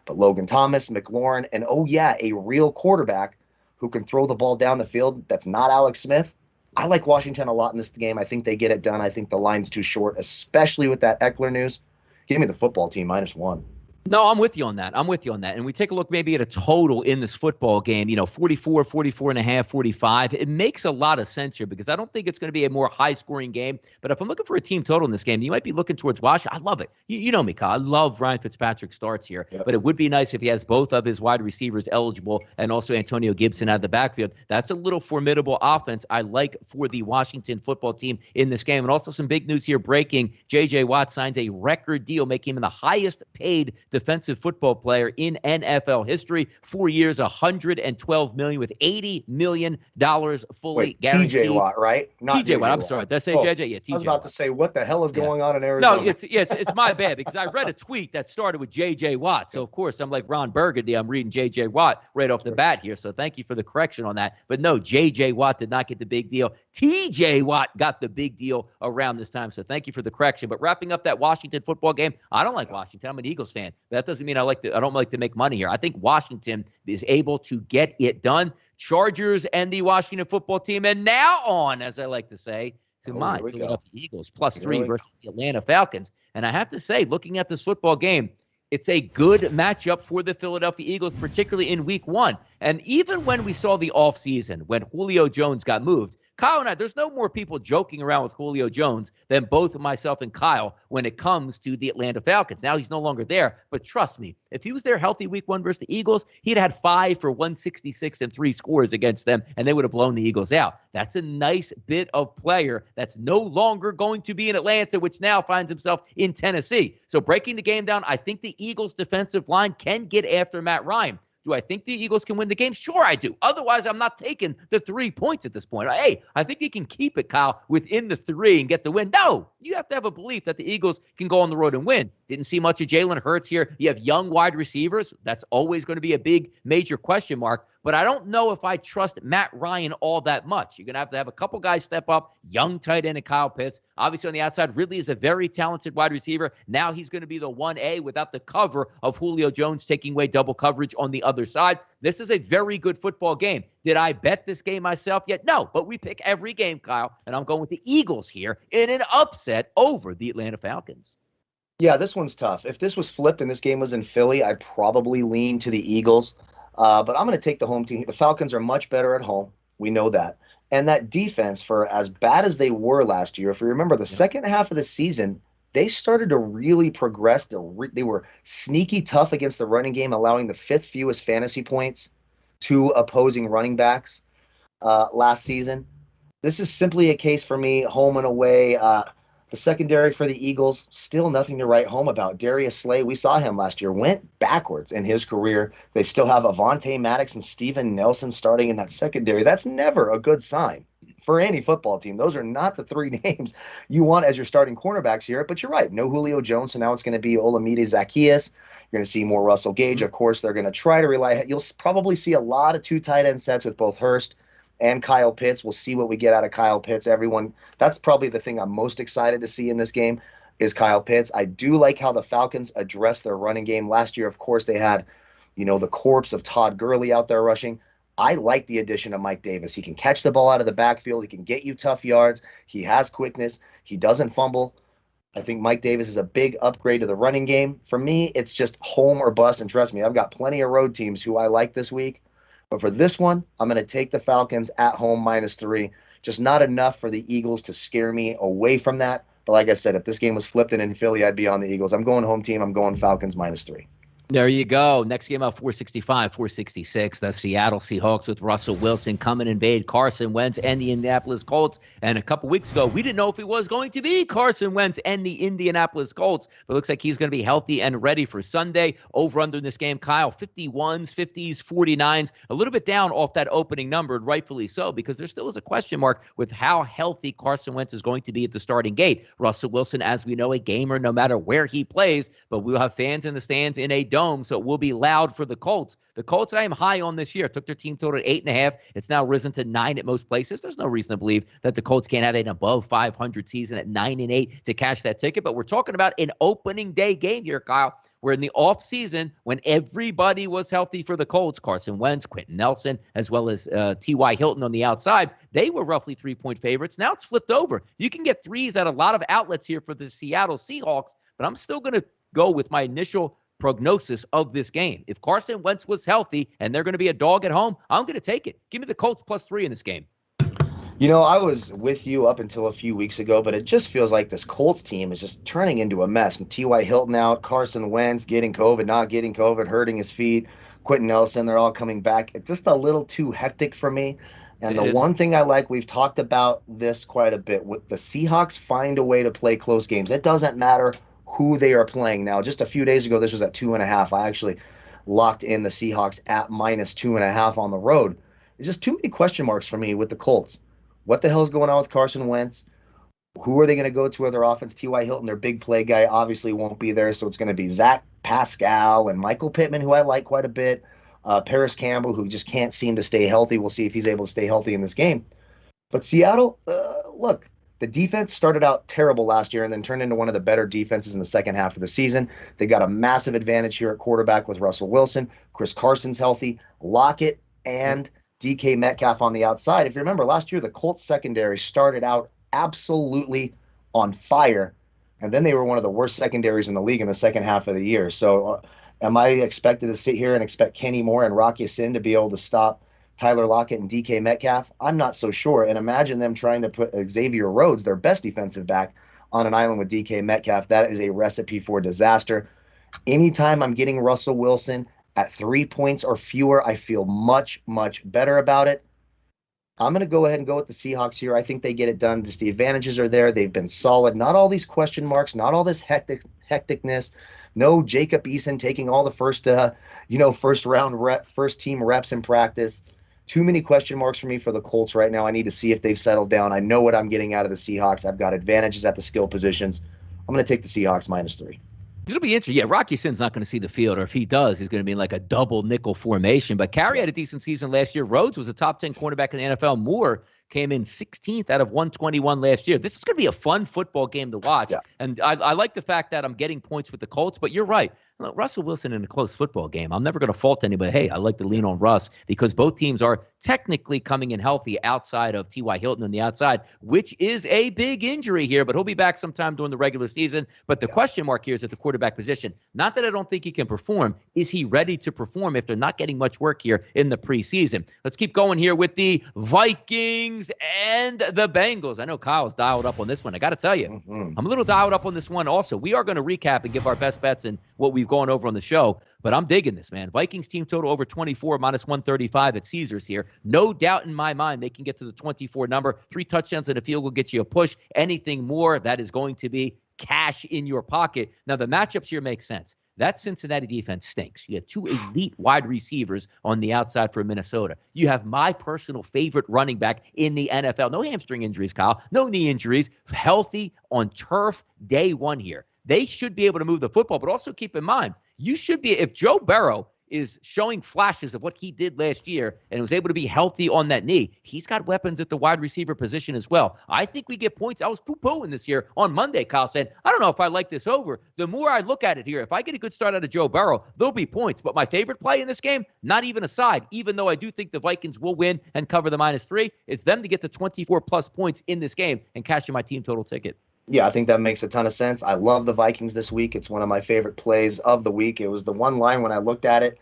But Logan Thomas, McLaurin, and a real quarterback who can throw the ball down the field that's not Alex Smith. I like Washington a lot in this game. I think they get it done. I think the line's too short, especially with that Eckler news. Give me the football team -1. No, I'm with you on that. And we take a look maybe at a total in this football game, 44, 44.5, 45. It makes a lot of sense here because I don't think it's going to be a more high-scoring game. But if I'm looking for a team total in this game, you might be looking towards Washington. I love it. You know me, Kyle. I love Ryan Fitzpatrick starts here. Yep. But it would be nice if he has both of his wide receivers eligible and also Antonio Gibson out of the backfield. That's a little formidable offense I like for the Washington football team in this game. And also some big news here breaking. J.J. Watt signs a record deal, making him the highest paid defensive football player in NFL history. 4 years, $112 million with $80 million fully guaranteed. TJ Watt, right? Not TJ Watt. I'm sorry. Did I say JJ? Yeah, TJ. I was about to say, what the hell is going on in Arizona? No, it's my bad because I read a tweet that started with JJ Watt. So of course I'm like Ron Burgundy. I'm reading JJ Watt right off the bat here. So thank you for the correction on that. But no, JJ Watt did not get the big deal. TJ Watt got the big deal around this time. So thank you for the correction. But wrapping up that Washington football game, I don't like Washington. I'm an Eagles fan. That doesn't mean I don't like to make money here. I think Washington is able to get it done. Chargers and the Washington football team. And now on, as I like to say, to my Philadelphia Eagles, +3 versus the Atlanta Falcons. And I have to say, looking at this football game, it's a good matchup for the Philadelphia Eagles, particularly in week 1. And even when we saw the offseason, when Julio Jones got moved, Kyle and I, there's no more people joking around with Julio Jones than both myself and Kyle when it comes to the Atlanta Falcons. Now he's no longer there, but trust me, If he was there healthy week 1 versus the Eagles, he'd had 5 for 166 and 3 scores against them, and they would have blown the Eagles out. That's a nice bit of player that's no longer going to be in Atlanta, which now finds himself in Tennessee. So breaking the game down, I think the Eagles' defensive line can get after Matt Ryan. Do I think the Eagles can win the game? Sure, I do. Otherwise, I'm not taking the 3 points at this point. Hey, I think he can keep it, Kyle, within the 3 and get the win. No, you have to have a belief that the Eagles can go on the road and win. Didn't see much of Jalen Hurts here. You have young wide receivers. That's always going to be a big, major question mark. But I don't know if I trust Matt Ryan all that much. You're going to have a couple guys step up. Young tight end and Kyle Pitts. Obviously, on the outside, Ridley is a very talented wide receiver. Now he's going to be the 1A without the cover of Julio Jones taking away double coverage on the other side. This is a very good football game. Did I bet this game myself yet? No, but we pick every game, Kyle, and I'm going with the Eagles here in an upset over the Atlanta Falcons. Yeah, this one's tough. If this was flipped and this game was in Philly, I'd probably lean to the Eagles. But I'm going to take the home team. The Falcons are much better at home. We know that. And that defense, for as bad as they were last year, if you remember the second half of the season, they started to really progress. They were sneaky tough against the running game, allowing the 5th fewest fantasy points to opposing running backs last season. This is simply a case for me, home and away. The secondary for the Eagles, still nothing to write home about. Darius Slay, we saw him last year, went backwards in his career. They still have Avonte Maddox and Steven Nelson starting in that secondary. That's never a good sign for any football team. Those are not the 3 names you want as your starting cornerbacks here. But you're right, no Julio Jones, so now it's going to be Olamide Zaccheaus. You're going to see more Russell Gage. Of course, they're going to try to rely. You'll probably see a lot of 2 tight end sets with both Hurst and Kyle Pitts. We'll see what we get out of Kyle Pitts. That's probably the thing I'm most excited to see in this game is Kyle Pitts. I do like how the Falcons address their running game. Last year, of course, they had, the corpse of Todd Gurley out there rushing. I like the addition of Mike Davis. He can catch the ball out of the backfield. He can get you tough yards. He has quickness. He doesn't fumble. I think Mike Davis is a big upgrade to the running game. For me, it's just home or bust. And trust me, I've got plenty of road teams who I like this week. But for this one, I'm going to take the Falcons at home -3. Just not enough for the Eagles to scare me away from that. But like I said, if this game was flipped and in Philly, I'd be on the Eagles. I'm going home team. I'm going Falcons -3. There you go. Next game out, 465, 466. The Seattle Seahawks with Russell Wilson come and invade Carson Wentz and the Indianapolis Colts. And a couple weeks ago, we didn't know if it was going to be Carson Wentz and the Indianapolis Colts. But it looks like he's going to be healthy and ready for Sunday. Over under in this game, Kyle, 51s, 50s, 49s. A little bit down off that opening number, and rightfully so, because there still is a question mark with how healthy Carson Wentz is going to be at the starting gate. Russell Wilson, as we know, a gamer no matter where he plays. But we'll have fans in the stands in a dome, so it will be loud for the Colts. The Colts I am high on this year. Took their team total at 8.5. It's now risen to 9 at most places. There's no reason to believe that the Colts can't have an above 500 season at 9-8 to cash that ticket. But we're talking about an opening day game here, Kyle, where in the offseason, when everybody was healthy for the Colts, Carson Wentz, Quentin Nelson, as well as T.Y. Hilton on the outside, they were roughly 3-point favorites. Now it's flipped over. You can get 3s at a lot of outlets here for the Seattle Seahawks, but I'm still going to go with my initial prognosis of this game. If Carson Wentz was healthy and they're going to be a dog at home, I'm going to take it. Give me the Colts +3 in this game. I was with you up until a few weeks ago, but it just feels like this Colts team is just turning into a mess. And T.Y. Hilton out, Carson Wentz getting COVID, not getting COVID, hurting his feet, Quentin Nelson, they're all coming back. It's just a little too hectic for me. And the one thing I like, we've talked about this quite a bit, with the Seahawks find a way to play close games. It doesn't matter who they are playing. Now, just a few days ago, this was at 2.5. I actually locked in the Seahawks at -2.5 on the road. There's just too many question marks for me with the Colts. What the hell is going on with Carson Wentz? Who are they going to go to with their offense? T.Y. Hilton, their big play guy, obviously won't be there, so it's going to be Zach Pascal and Michael Pittman, who I like quite a bit. Paris Campbell, who just can't seem to stay healthy. We'll see if he's able to stay healthy in this game. But Seattle, look, the defense started out terrible last year and then turned into one of the better defenses in the second half of the season. They got a massive advantage here at quarterback with Russell Wilson. Chris Carson's healthy. Lockett and DK Metcalf on the outside. If you remember, last year the Colts secondary started out absolutely on fire, and then they were one of the worst secondaries in the league in the second half of the year. So am I expected to sit here and expect Kenny Moore and Rocky Sin to be able to stop Tyler Lockett and DK Metcalf? I'm not so sure. And imagine them trying to put Xavier Rhodes, their best defensive back, on an island with DK Metcalf. That is a recipe for disaster. Anytime I'm getting Russell Wilson at 3 points or fewer, I feel much, much better about it. I'm going to go ahead and go with the Seahawks here. I think they get it done. Just the advantages are there. They've been solid. Not all these question marks, not all this hecticness. No Jacob Eason taking all the first team reps in practice. Too many question marks for me for the Colts right now. I need to see if they've settled down. I know what I'm getting out of the Seahawks. I've got advantages at the skill positions. I'm going to take the Seahawks -3. It'll be interesting. Yeah, Rocky Sin's not going to see the field, or if he does, he's going to be in like a double nickel formation. But Carey had a decent season last year. Rhodes was a top 10 cornerback in the NFL. Moore came in 16th out of 121 last year. This is going to be a fun football game to watch. Yeah. And I like the fact that I'm getting points with the Colts, but you're right. Look, Russell Wilson in a close football game. I'm never going to fault anybody. Hey, I like to lean on Russ because both teams are technically coming in healthy outside of T.Y. Hilton on the outside, which is a big injury here, but he'll be back sometime during the regular season. But the question mark here is at the quarterback position. Not that I don't think he can perform. Is he ready to perform if they're not getting much work here in the preseason? Let's keep going here with the Vikings and the Bengals. I know Kyle's dialed up on this one. I got to tell you, I'm a little dialed up on this one also. We are going to recap and give our best bets and what we've gone over on the show, but I'm digging this, man. Vikings team total over 24 -135 at Caesars here. No doubt in my mind they can get to the 24 number. 3 touchdowns and a field goal gets you a push. Anything more, that is going to be cash in your pocket. Now, the matchups here make sense. That Cincinnati defense stinks. You have 2 elite wide receivers on the outside for Minnesota. You have my personal favorite running back in the NFL. No hamstring injuries, Kyle. No knee injuries. Healthy on turf day one here. They should be able to move the football, but also keep in mind, you should be, if Joe Burrow is showing flashes of what he did last year and was able to be healthy on that knee, he's got weapons at the wide receiver position as well. I think we get points. I was poo-pooing this year on Monday, Kyle said, I don't know if I like this over. The more I look at it here, if I get a good start out of Joe Burrow, there'll be points. But my favorite play in this game, not even a side, even though I do think the Vikings will win and cover the -3, it's them to get the 24+ points in this game and cash in my team total ticket. Yeah, I think that makes a ton of sense. I love the Vikings this week. It's one of my favorite plays of the week. It was the one line when I looked at it.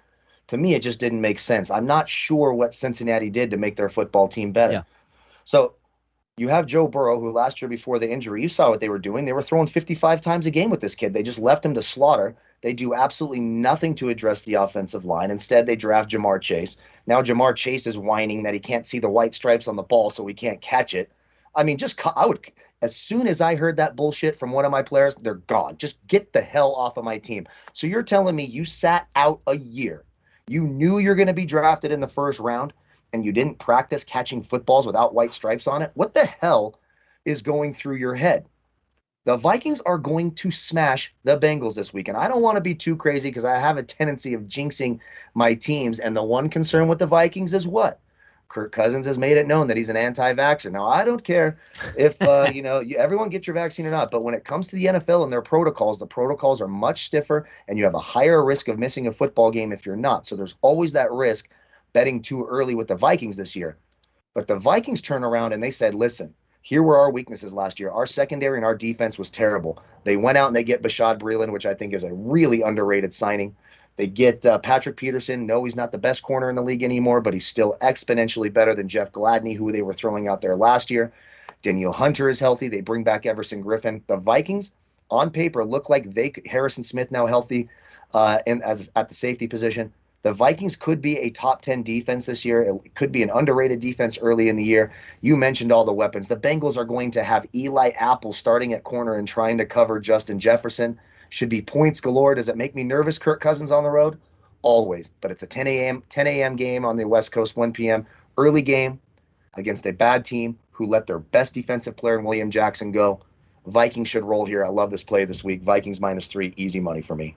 To me, it just didn't make sense. I'm not sure what Cincinnati did to make their football team better. Yeah. So you have Joe Burrow, who last year before the injury, you saw what they were doing. They were throwing 55 times a game with this kid. They just left him to slaughter. They do absolutely nothing to address the offensive line. Instead, they draft Jamar Chase. Now Jamar Chase is whining that he can't see the white stripes on the ball, so he can't catch it. I mean, as soon as I heard that bullshit from one of my players, they're gone. Just get the hell off of my team. So you're telling me you sat out a year. You knew you're going to be drafted in the first round, and you didn't practice catching footballs without white stripes on it? What the hell is going through your head? The Vikings are going to smash the Bengals this week, and I don't want to be too crazy because I have a tendency of jinxing my teams, and the one concern with the Vikings is what? Kirk Cousins has made it known that he's an anti-vaxxer. Now, I don't care if, everyone gets your vaccine or not, but when it comes to the NFL and their protocols, the protocols are much stiffer, and you have a higher risk of missing a football game if you're not. So there's always that risk betting too early with the Vikings this year. But the Vikings turn around and they said, listen, here were our weaknesses last year. Our secondary and our defense was terrible. They went out and they get Bashaud Breeland, which I think is a really underrated signing. They get Patrick Peterson. No, he's not the best corner in the league anymore, but he's still exponentially better than Jeff Gladney, who they were throwing out there last year. Danielle Hunter is healthy. They bring back Everson Griffin. The Vikings, on paper, look like Harrison Smith now healthy at the safety position. The Vikings could be a top 10 defense this year. It could be an underrated defense early in the year. You mentioned all the weapons. The Bengals are going to have Eli Apple starting at corner and trying to cover Justin Jefferson. Should be points galore. Does it make me nervous, Kirk Cousins on the road? Always. But it's a 10 a.m. game on the West Coast, 1 p.m. Early game against a bad team who let their best defensive player in William Jackson go. Vikings should roll here. I love this play this week. Vikings -3, easy money for me.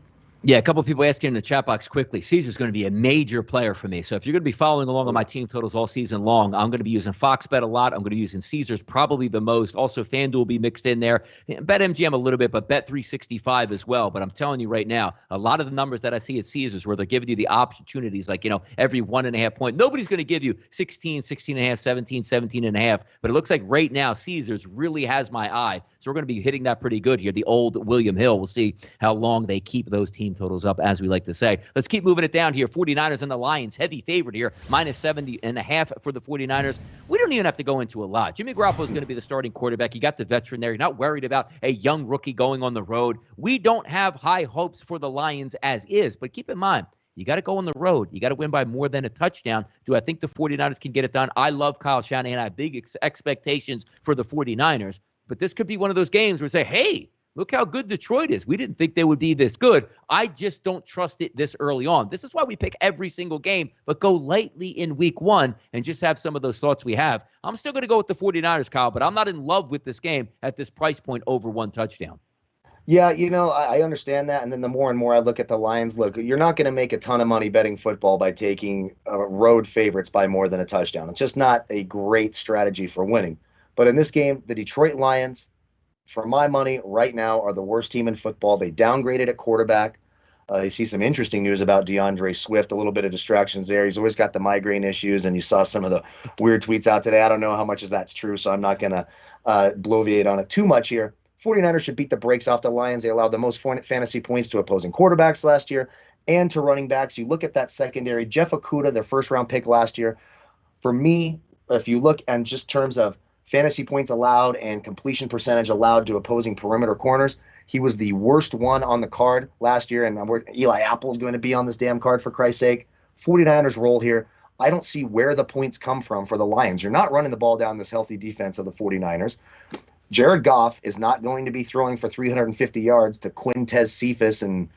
Yeah, a couple of people asking in the chat box quickly. Caesar's going to be a major player for me. So if you're going to be following along on my team totals all season long, I'm going to be using Fox Bet a lot. I'm going to be using Caesar's probably the most. Also, FanDuel will be mixed in there. BetMGM a little bit, but Bet365 as well. But I'm telling you right now, a lot of the numbers that I see at Caesar's where they're giving you the opportunities, like, every 1.5 point. Nobody's going to give you 16, 16.5, 17, 17.5. But it looks like right now Caesar's really has my eye. So we're going to be hitting that pretty good here. The old William Hill. We'll see how long they keep those teams team totals up, as we like to say. Let's keep moving it down here. 49ers and the Lions, heavy favorite here, minus 70.5 for the 49ers. We don't even have to go into a lot. Jimmy Garoppolo is going to be the starting quarterback. You got the veteran there. You're not worried about a young rookie going on the road. We don't have high hopes for the Lions as is, but keep in mind, you got to go on the road. You got to win by more than a touchdown. Do I think the 49ers can get it done? I love Kyle Shanahan. I have big expectations for the 49ers. But this could be one of those games where we say, hey, look how good Detroit is. We didn't think they would be this good. I just don't trust it this early on. This is why we pick every single game, but go lightly in week one and just have some of those thoughts we have. I'm still going to go with the 49ers, Kyle, but I'm not in love with this game at this price point over one touchdown. Yeah, I understand that. And then the more and more I look at the Lions, look, you're not going to make a ton of money betting football by taking road favorites by more than a touchdown. It's just not a great strategy for winning. But in this game, the Detroit Lions, for my money, right now are the worst team in football. They downgraded at quarterback. You see some interesting news about DeAndre Swift, a little bit of distractions there. He's always got the migraine issues, and you saw some of the weird tweets out today. I don't know how much of that's true, so I'm not going to bloviate on it too much here. 49ers should beat the brakes off the Lions. They allowed the most fantasy points to opposing quarterbacks last year and to running backs. You look at that secondary, Jeff Okudah, their first-round pick last year. For me, if you look in just terms of fantasy points allowed and completion percentage allowed to opposing perimeter corners, he was the worst one on the card last year, and Eli Apple's going to be on this damn card, for Christ's sake. 49ers roll here. I don't see where the points come from for the Lions. You're not running the ball down this healthy defense of the 49ers. Jared Goff is not going to be throwing for 350 yards to Quintez Cephas and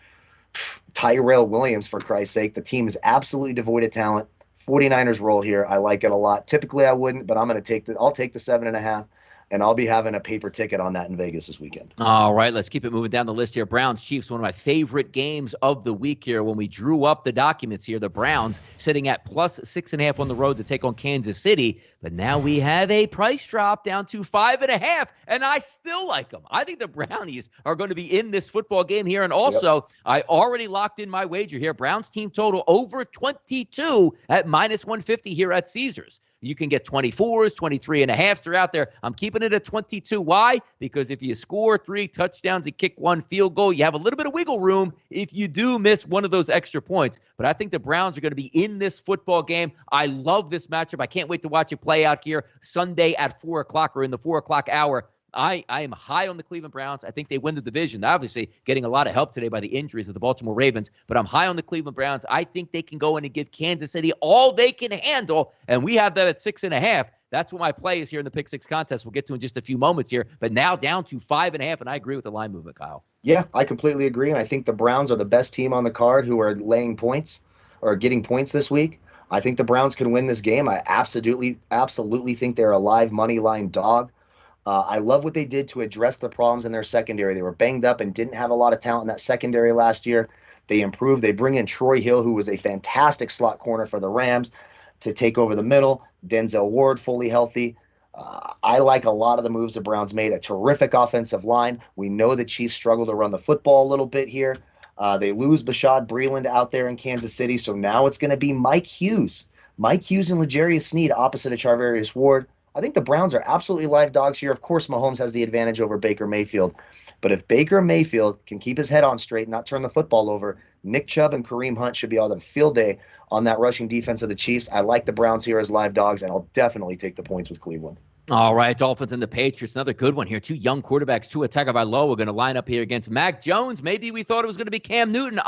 Tyrell Williams, for Christ's sake. The team is absolutely devoid of talent. 49ers roll here. I like it a lot. Typically I wouldn't, but I'll take the 7.5, and I'll be having a paper ticket on that in Vegas this weekend. All right, let's keep it moving down the list here. Browns Chiefs, one of my favorite games of the week here. When we drew up the documents here, the Browns sitting at plus 6.5 on the road to take on Kansas City, but now we have a price drop down to 5.5, and I still like them. I think the Brownies are going to be in this football game here, and also I already locked in my wager here. Browns team total over 22 at minus 150 here at Caesars. You can get 24s, 23.5s throughout there. I'm keeping it at 22. Why? Because if you score 3 touchdowns and kick 1 field goal, you have a little bit of wiggle room if you do miss one of those extra points. But I think the Browns are going to be in this football game. I love this matchup. I can't wait to watch it play out here Sunday at 4 o'clock or in the 4 o'clock hour. I am high on the Cleveland Browns. I think they win the division. Obviously, getting a lot of help today by the injuries of the Baltimore Ravens, but I'm high on the Cleveland Browns. I think they can go in and give Kansas City all they can handle, and we have that at 6.5. That's what my play is here in the Pick 6 contest. We'll get to in just a few moments here, but now down to 5.5, and I agree with the line movement, Kyle. Yeah, I completely agree, and I think the Browns are the best team on the card who are laying points or getting points this week. I think the Browns can win this game. I absolutely think they're a live money line dog. I love what they did to address the problems in their secondary. They were banged up and didn't have a lot of talent in that secondary last year. They improved. They bring in Troy Hill, who was a fantastic slot corner for the Rams, to take over the middle. Denzel Ward, fully healthy. I like a lot of the moves the Browns made. A terrific offensive line. We know the Chiefs struggle to run the football a little bit here. They lose Bashaud Breeland out there in Kansas City, so now it's going to be Mike Hughes. Mike Hughes and L'Jarius Sneed opposite of Charvarius Ward. I think the Browns are absolutely live dogs here. Of course, Mahomes has the advantage over Baker Mayfield. But if Baker Mayfield can keep his head on straight and not turn the football over, Nick Chubb and Kareem Hunt should be on a field day on that rushing defense of the Chiefs. I like the Browns here as live dogs, and I'll definitely take the points with Cleveland. All right, Dolphins and the Patriots, another good one here. 2 young quarterbacks, Tua Tagovailoa, we're going to line up here against Mac Jones. Maybe we thought it was going to be Cam Newton.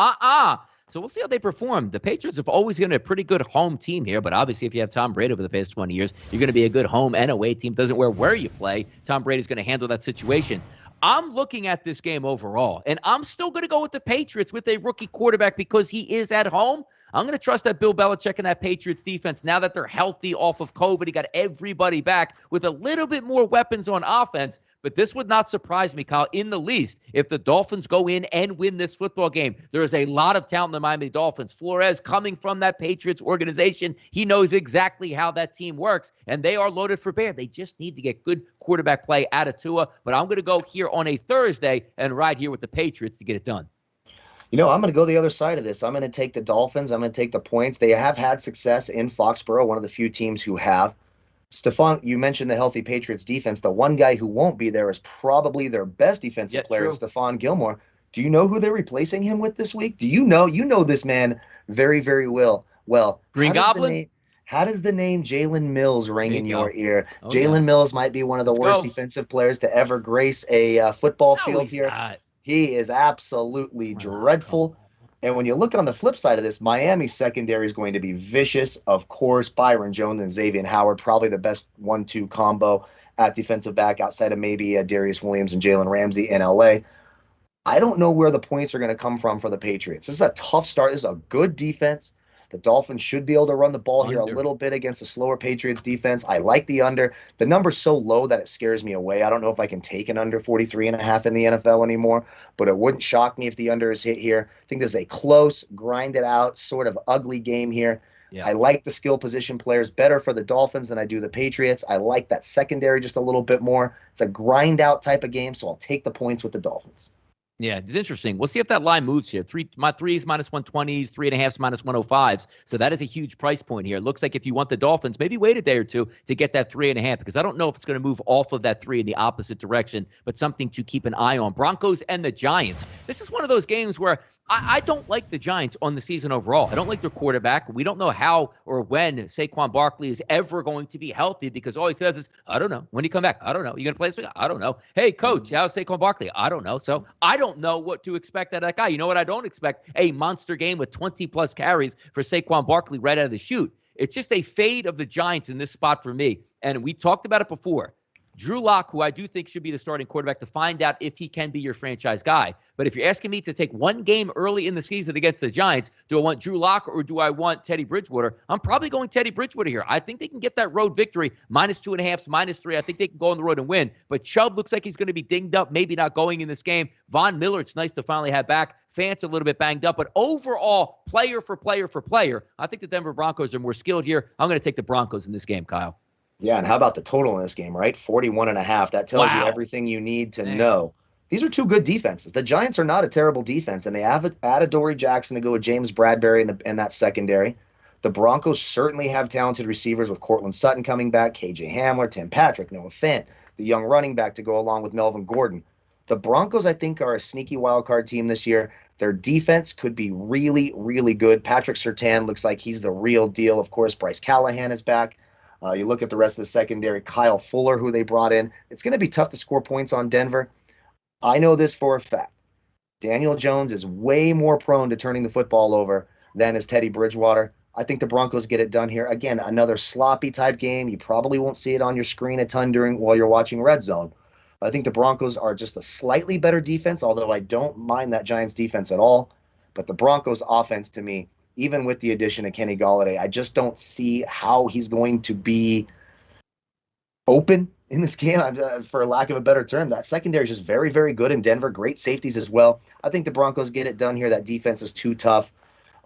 So we'll see how they perform. The Patriots have always been a pretty good home team here, but obviously if you have Tom Brady over the past 20 years, you're going to be a good home and away team. Doesn't matter where you play. Tom Brady's going to handle that situation. I'm looking at this game overall, and I'm still going to go with the Patriots with a rookie quarterback because he is at home. I'm going to trust that Bill Belichick and that Patriots defense, now that they're healthy off of COVID, he got everybody back with a little bit more weapons on offense. But this would not surprise me, Kyle, in the least, if the Dolphins go in and win this football game. There is a lot of talent in the Miami Dolphins. Flores coming from that Patriots organization. He knows exactly how that team works, and they are loaded for bear. They just need to get good quarterback play out of Tua. But I'm going to go here on a Thursday and ride here with the Patriots to get it done. I'm going to go the other side of this. I'm going to take the Dolphins. I'm going to take the points. They have had success in Foxborough, one of the few teams who have. Stephon, you mentioned the healthy Patriots defense. The one guy who won't be there is probably their best defensive player, Stephon Gilmore. Do you know who they're replacing him with this week? Do you know? You know this man very, very well. Well, Green Goblin? How does the name Jalen Mills ring There you in go. your ear? Oh, yeah. Jalen Mills might be one of the Let's worst go. defensive players to ever grace a football No, field he's here. not. He is absolutely dreadful. And when you look on the flip side of this, Miami's secondary is going to be vicious. Of course, Byron Jones and Xavier Howard, probably the best 1-2 combo at defensive back outside of maybe Darius Williams and Jalen Ramsey in LA. I don't know where the points are going to come from for the Patriots. This is a tough start. This is a good defense. The Dolphins should be able to run the ball here a little bit against a slower Patriots defense. I like the under. The number's so low that it scares me away. I don't know if I can take an under 43.5 in the NFL anymore, but it wouldn't shock me if the under is hit here. I think this is a close, grinded out, sort of ugly game here. Yeah. I like the skill position players better for the Dolphins than I do the Patriots. I like that secondary just a little bit more. It's a grind out type of game, so I'll take the points with the Dolphins. Yeah, it's interesting. We'll see if that line moves here. My threes minus 120s, 3.5s minus 105s. So that is a huge price point here. It looks like if you want the Dolphins, maybe wait a day or two to get that 3.5, because I don't know if it's going to move off of that 3 in the opposite direction, but something to keep an eye on. Broncos and the Giants. This is one of those games where I don't like the Giants on the season overall. I don't like their quarterback. We don't know how or when Saquon Barkley is ever going to be healthy, because all he says is, I don't know. When he come back, I don't know. You going to play this week? I don't know. Hey, coach, how's Saquon Barkley? I don't know. So I don't know what to expect out of that guy. You know what I don't expect? A monster game with 20-plus carries for Saquon Barkley right out of the chute. It's just a fade of the Giants in this spot for me. And we talked about it before. Drew Lock, who I do think should be the starting quarterback, to find out if he can be your franchise guy. But if you're asking me to take one game early in the season against the Giants, do I want Drew Lock or do I want Teddy Bridgewater? I'm probably going Teddy Bridgewater here. I think they can get that road victory, minus 2.5, minus 3. I think they can go on the road and win. But Chubb looks like he's going to be dinged up, maybe not going in this game. Von Miller, it's nice to finally have back. Fant's a little bit banged up. But overall, player for player, I think the Denver Broncos are more skilled here. I'm going to take the Broncos in this game, Kyle. Yeah, and how about the total in this game, right? 41.5. That tells you everything you need to know. These are two good defenses. The Giants are not a terrible defense, and they have added Dory Jackson to go with James Bradbury in that secondary. The Broncos certainly have talented receivers with Cortland Sutton coming back, KJ Hamler, Tim Patrick, Noah Fant, the young running back to go along with Melvin Gordon. The Broncos, I think, are a sneaky wildcard team this year. Their defense could be really, really good. Patrick Surtain looks like he's the real deal. Of course, Bryce Callahan is back. You look at the rest of the secondary, Kyle Fuller, who they brought in. It's going to be tough to score points on Denver. I know this for a fact. Daniel Jones is way more prone to turning the football over than is Teddy Bridgewater. I think the Broncos get it done here. Again, another sloppy type game. You probably won't see it on your screen a ton while you're watching Red Zone. But I think the Broncos are just a slightly better defense, although I don't mind that Giants defense at all. But the Broncos offense, to me, even with the addition of Kenny Golladay, I just don't see how he's going to be open in this game, for lack of a better term. That secondary is just very, very good in Denver. Great safeties as well. I think the Broncos get it done here. That defense is too tough.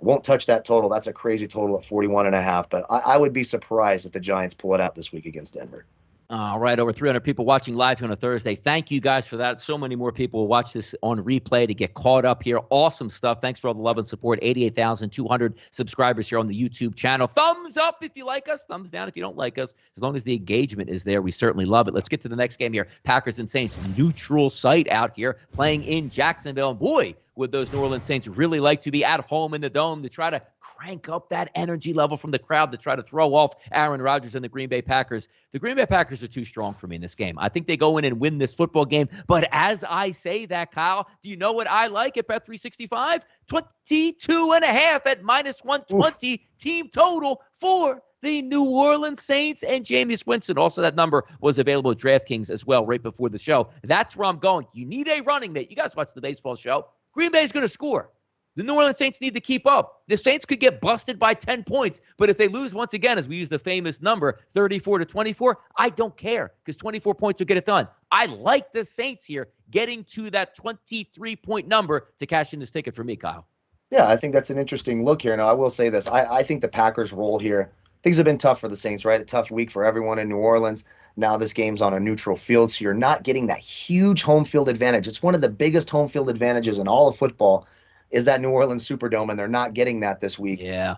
I won't touch that total. That's a crazy total at 41.5. But I would be surprised if the Giants pull it out this week against Denver. All right, over 300 people watching live here on a Thursday. Thank you guys for that. So many more people will watch this on replay to get caught up here. Awesome stuff. Thanks for all the love and support. 88,200 subscribers here on the YouTube channel. Thumbs up if you like us. Thumbs down if you don't like us. As long as the engagement is there, we certainly love it. Let's get to the next game here. Packers and Saints, neutral site out here, playing in Jacksonville. And boy, would those New Orleans Saints really like to be at home in the Dome to try to crank up that energy level from the crowd to try to throw off Aaron Rodgers and the Green Bay Packers. The Green Bay Packers are too strong for me in this game. I think they go in and win this football game. But as I say that, Kyle, do you know what I like at Bet365? 22.5 at minus 120 team total for the New Orleans Saints and Jameis Winston. Also, that number was available at DraftKings as well right before the show. That's where I'm going. You need a running mate. You guys watch the baseball show. Green Bay is going to score. The New Orleans Saints need to keep up. The Saints could get busted by 10 points, but if they lose once again, as we use the famous number, 34-24, I don't care, because 24 points will get it done. I like the Saints here getting to that 23-point number to cash in this ticket for me, Kyle. Yeah, I think that's an interesting look here. Now, I will say this. I think the Packers roll here. Things have been tough for the Saints, right? A tough week for everyone in New Orleans. Now this game's on a neutral field, so you're not getting that huge home field advantage. It's one of the biggest home field advantages in all of football is that New Orleans Superdome, and they're not getting that this week. Yeah.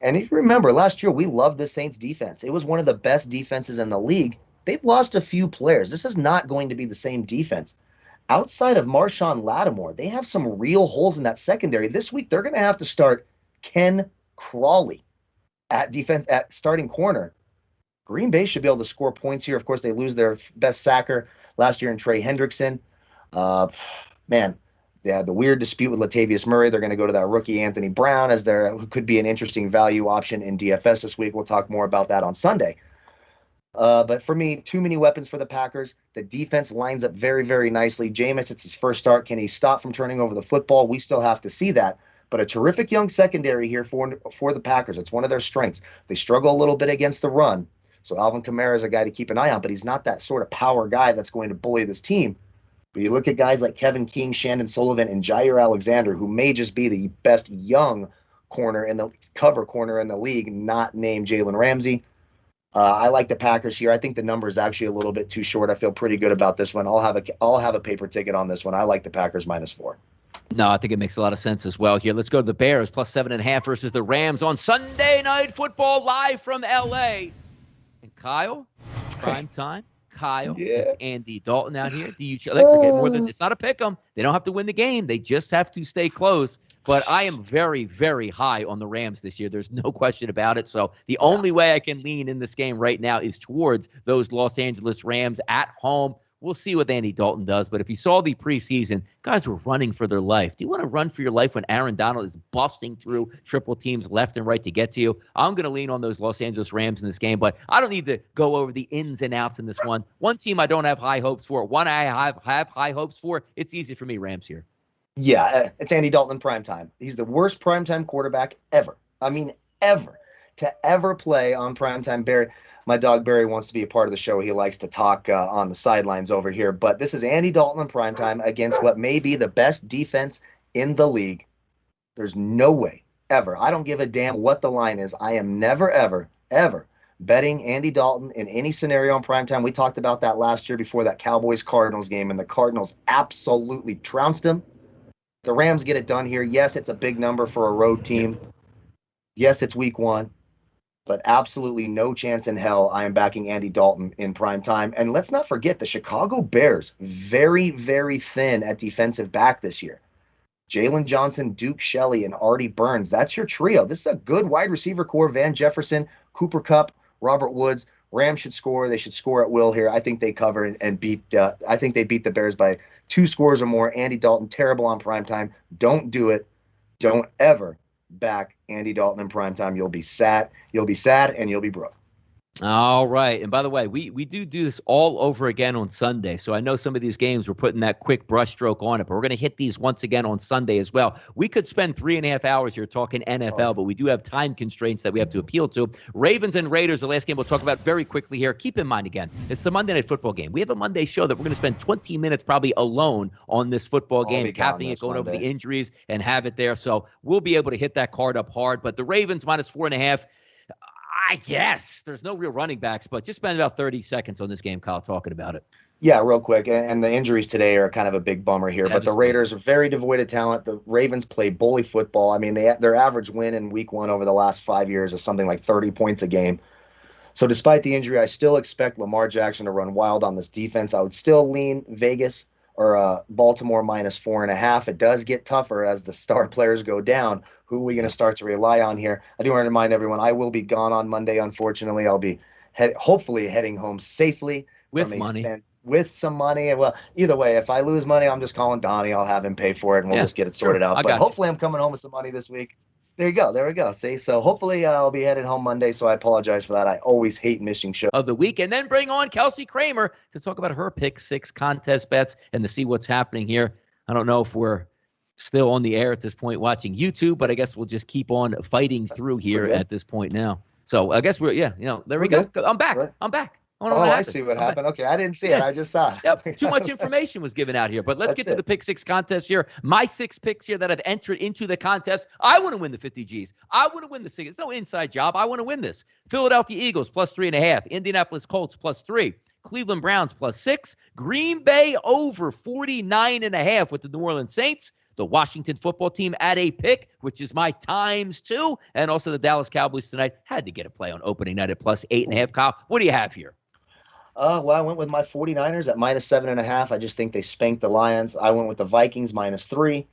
And if you remember, last year we loved the Saints defense. It was one of the best defenses in the league. They've lost a few players. This is not going to be the same defense outside of Marshawn Lattimore, they have some real holes in that secondary. This week, they're going to have to start Ken Crawley at defense at starting corner. Green Bay should be able to score points here. Of course, they lose their best sacker last year in Trey Hendrickson. Man, they had the weird dispute with Latavius Murray. They're going to go to that rookie Anthony Brown as who could be an interesting value option in DFS this week. We'll talk more about that on Sunday. But for me, too many weapons for the Packers. The defense lines up very, very nicely. Jameis, it's his first start. Can he stop from turning over the football? We still have to see that. But a terrific young secondary here for the Packers. It's one of their strengths. They struggle a little bit against the run. So Alvin Kamara is a guy to keep an eye on, but he's not that sort of power guy that's going to bully this team. But you look at guys like Kevin King, Shandon Sullivan, and Jair Alexander, who may just be the best young cover corner in the league, not named Jalen Ramsey. I like the Packers here. I think the number is actually a little bit too short. I feel pretty good about this one. I'll have a paper ticket on this one. I like the Packers -4. No, I think it makes a lot of sense as well here. Let's go to the Bears +7.5 versus the Rams on Sunday Night Football live from L.A. And Kyle, prime time. Kyle, it's Andy Dalton out here. Do you forget more than it's not a pick 'em. They don't have to win the game. They just have to stay close. But I am very, very high on the Rams this year. There's no question about it. So the only way I can lean in this game right now is towards those Los Angeles Rams at home. We'll see what Andy Dalton does. But if you saw the preseason, guys were running for their life. Do you want to run for your life when Aaron Donald is busting through triple teams left and right to get to you? I'm going to lean on those Los Angeles Rams in this game, but I don't need to go over the ins and outs in this one. One team I don't have high hopes for. One I have high hopes for. It's easy for me, Rams here. Yeah, it's Andy Dalton in primetime. He's the worst primetime quarterback ever. I mean, ever. To ever play on primetime. Barry, my dog Barry wants to be a part of the show. He likes to talk on the sidelines over here. But this is Andy Dalton in primetime against what may be the best defense in the league. There's no way, ever. I don't give a damn what the line is. I am never, ever, ever betting Andy Dalton in any scenario on primetime. We talked about that last year before that Cowboys-Cardinals game, and the Cardinals absolutely trounced him. The Rams get it done here. Yes, it's a big number for a road team. Yes, it's week 1. But absolutely no chance in hell I am backing Andy Dalton in prime time. And let's not forget the Chicago Bears, very, very thin at defensive back this year. Jalen Johnson, Duke Shelley, and Artie Burns. That's your trio. This is a good wide receiver core. Van Jefferson, Cooper Kupp, Robert Woods. Rams should score. They should score at will here. I think they cover and beat. I think they beat the Bears by 2 scores or more. Andy Dalton, terrible on primetime. Don't do it. Don't ever back Andy Dalton in primetime. You'll be sad. You'll be sad and you'll be broke. All right. And by the way, we do this all over again on Sunday. So I know some of these games we're putting that quick brushstroke on it, but we're going to hit these once again on Sunday as well. We could spend 3.5 hours here talking NFL, but we do have time constraints that we have to appeal to. Ravens and Raiders, the last game we'll talk about very quickly here. Keep in mind, again, it's the Monday Night Football game. We have a Monday show that we're going to spend 20 minutes probably alone on this football game, capping it, going over the injuries and have it there. So we'll be able to hit that card up hard. But the Ravens -4.5. I guess there's no real running backs, but just spend about 30 seconds on this game, Kyle, talking about it. Yeah, real quick. And the injuries today are kind of a big bummer here, but the Raiders are very devoid of talent. The Ravens play bully football. I mean, their average win in week 1 over the last 5 years is something like 30 points a game. So despite the injury, I still expect Lamar Jackson to run wild on this defense. I would still lean Vegas or Baltimore -4.5. It does get tougher as the star players go down. Who are we going to start to rely on here? I do want to remind everyone I will be gone on Monday, unfortunately. I'll be hopefully heading home safely. With money. With some money. Well, either way, if I lose money, I'm just calling Donnie. I'll have him pay for it, and we'll just get it sorted out. But hopefully I'm coming home with some money this week. There you go. There we go. See, so hopefully I'll be headed home Monday, so I apologize for that. I always hate missing shows of the week. And then bring on Kelsey Kramer to talk about her Pick 6 contest bets and to see what's happening here. I don't know if we're still on the air at this point watching YouTube, but I guess we'll just keep on fighting through here at this point now. So I guess there we go. I'm back. Right. I'm back. I see what happened. Okay, I didn't see it. I just saw it. Yep. Too much information was given out here. But let's get to the Pick 6 contest here. My 6 picks here that have entered into the contest. I want to win the 50 Gs. I want to win the 6. It's no inside job. I want to win this. Philadelphia Eagles +3.5. Indianapolis Colts +3. Cleveland Browns +6. Green Bay over 49.5 with the New Orleans Saints. The Washington football team at a pick, which is my ×2. And also the Dallas Cowboys tonight had to get a play on opening night at +8.5. Kyle, what do you have here? Well, I went with my 49ers at -7.5. I just think they spanked the Lions. I went with the Vikings -3.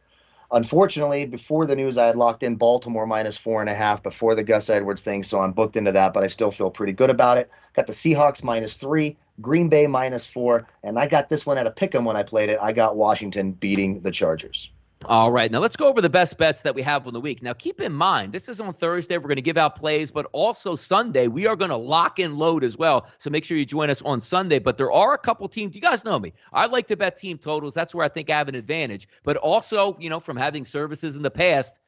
Unfortunately, before the news, I had locked in Baltimore -4.5 before the Gus Edwards thing, so I'm booked into that, but I still feel pretty good about it. Got the Seahawks -3, Green Bay -4, and I got this one at a pick'em when I played it. I got Washington beating the Chargers. All right, now let's go over the best bets that we have on the week. Now, keep in mind, this is on Thursday. We're going to give out plays, but also Sunday, we are going to lock and load as well. So make sure you join us on Sunday. But there are a couple teams. You guys know me. I like to bet team totals. That's where I think I have an advantage. But also, from having services in the past,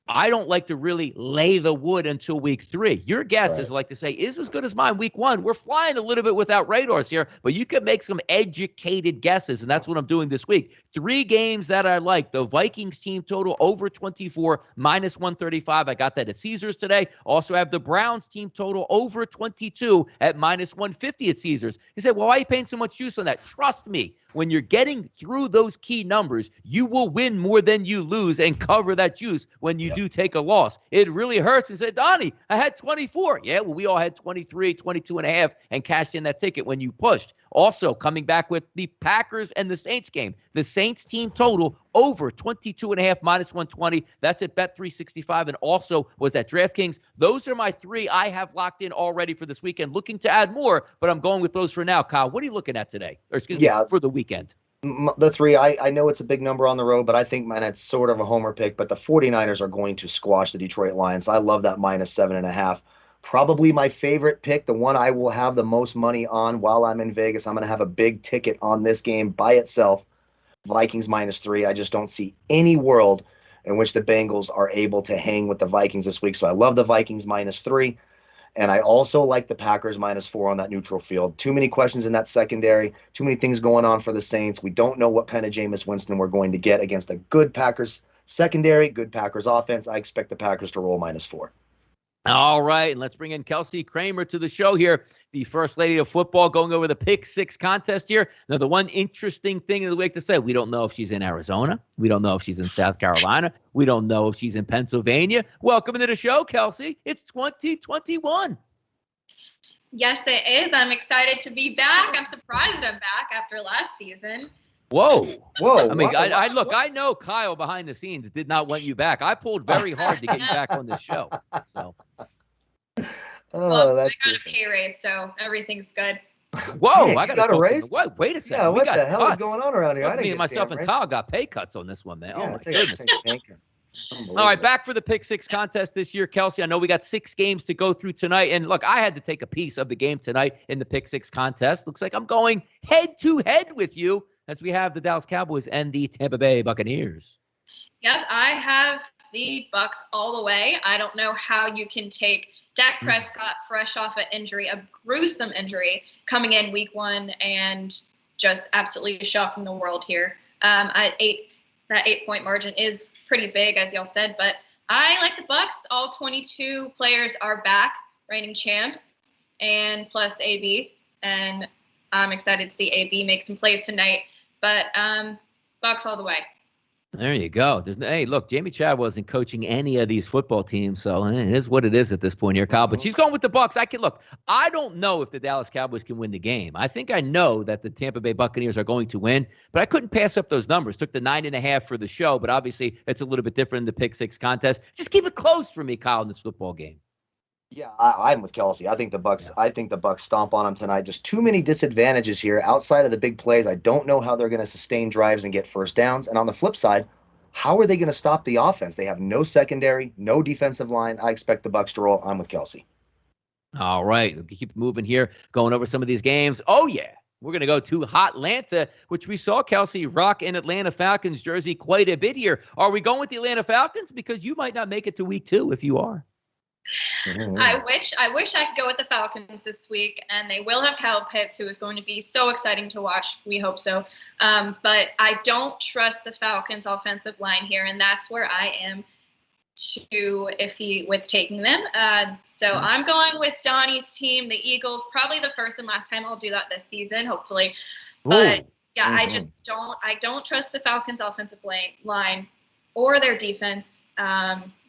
I don't like to really lay the wood until week 3. Your guess is like to say, is as good as mine week 1. We're flying a little bit without radars here, but you can make some educated guesses, and that's what I'm doing this week. 3 games that I like. The Vikings team total over 24, -135. I got that at Caesars today. Also have the Browns team total over 22 at -150 at Caesars. He said, well, why are you paying so much juice on that? Trust me, when you're getting through those key numbers, you will win more than you lose and cover that juice when you do take a loss. It really hurts. He said, Donnie, I had 24. Yeah, well, we all had 23, 22.5 and cashed in that ticket when you pushed. Also, coming back with the Packers and the Saints game. The Saints team total over 22.5 -120. That's at Bet365 and also was at DraftKings. Those are my 3 I have locked in already for this weekend. Looking to add more, but I'm going with those for now. Kyle, what are you looking at today? Or excuse me, for the weekend? The 3, I know it's a big number on the road, but I think, man, it's sort of a homer pick. But the 49ers are going to squash the Detroit Lions. I love that -7.5. Probably my favorite pick, the one I will have the most money on while I'm in Vegas. I'm going to have a big ticket on this game by itself. Vikings -3. I just don't see any world in which the Bengals are able to hang with the Vikings this week. So I love the Vikings -3. And I also like the Packers -4 on that neutral field. Too many questions in that secondary. Too many things going on for the Saints. We don't know what kind of Jameis Winston we're going to get against a good Packers secondary, good Packers offense. I expect the Packers to roll -4. All right, and let's bring in Kelsey Kramer to the show here, the First Lady of Football, going over the Pick 6 contest here. Now, the one interesting thing of the week to say, we don't know if she's in Arizona. We don't know if she's in South Carolina. We don't know if she's in Pennsylvania. Welcome to the show, Kelsey. It's 2021. Yes, it is. I'm excited to be back. I'm surprised I'm back after last season. Whoa. I mean, I know Kyle behind the scenes did not want you back. I pulled very hard to get you back on this show. So. Well, I got a pay raise, so everything's good. Whoa, hey, I got a raise? Whoa, wait a second. Yeah, what the hell is going on around here? Look, me and myself and Kyle got pay cuts on this one, man. Yeah, oh, my goodness. All right, back for the Pick 6 contest this year, Kelsey. I know we got 6 games to go through tonight. And, look, I had to take a piece of the game tonight in the Pick 6 contest. Looks like I'm going head-to-head with you as we have the Dallas Cowboys and the Tampa Bay Buccaneers. Yep, I have the Bucs all the way. I don't know how you can take Dak Prescott fresh off an injury, a gruesome injury, coming in week 1 and just absolutely shocking the world here. That 8-point margin is pretty big, as y'all said, but I like the Bucs. All 22 players are back, reigning champs, and plus AB. And I'm excited to see AB make some plays tonight. But Bucs all the way. There you go. Hey, look, Jamie Chad wasn't coaching any of these football teams, so it is what it is at this point here, Kyle. But she's going with the Bucs. I don't know if the Dallas Cowboys can win the game. I think I know that the Tampa Bay Buccaneers are going to win, but I couldn't pass up those numbers. Took the 9.5 for the show, but obviously it's a little bit different in the Pick 6 contest. Just keep it close for me, Kyle, in this football game. Yeah, I'm with Kelsey. I think the Bucs. Yeah. I think the Bucs stomp on them tonight. Just too many disadvantages here outside of the big plays. I don't know how they're going to sustain drives and get first downs. And on the flip side, how are they going to stop the offense? They have no secondary, no defensive line. I expect the Bucs to roll. I'm with Kelsey. All right, we keep moving here, going over some of these games. Oh yeah, we're going to go to Hotlanta, which we saw Kelsey rock in Atlanta Falcons jersey quite a bit here. Are we going with the Atlanta Falcons? Because you might not make it to week 2 if you are. I wish I could go with the Falcons this week, and they will have Kyle Pitts, who is going to be so exciting to watch. We hope so. But I don't trust the Falcons' offensive line here, and that's where I am too iffy with taking them. So I'm going with Donnie's team, the Eagles. Probably the first and last time I'll do that this season, hopefully. But yeah, I just don't trust the Falcons' offensive line or their defense.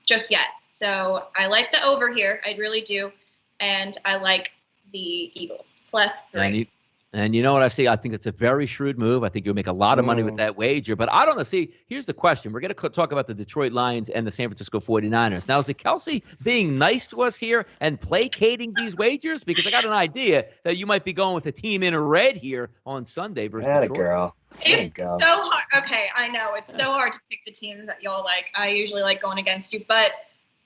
Just yet. So I like the over here. I really do. And I like the Eagles plus 3. And you know what I see? I think it's a very shrewd move. I think you'll make a lot of money with that wager. But I don't know. See, here's the question. We're going to talk about the Detroit Lions and the San Francisco 49ers. Now, is it Kelsey being nice to us here and placating these wagers? Because I got an idea that you might be going with a team in red here on Sunday versus Detroit. Girl. It's so hard. Okay, I know. It's so hard to pick the teams that y'all like. I usually like going against you, but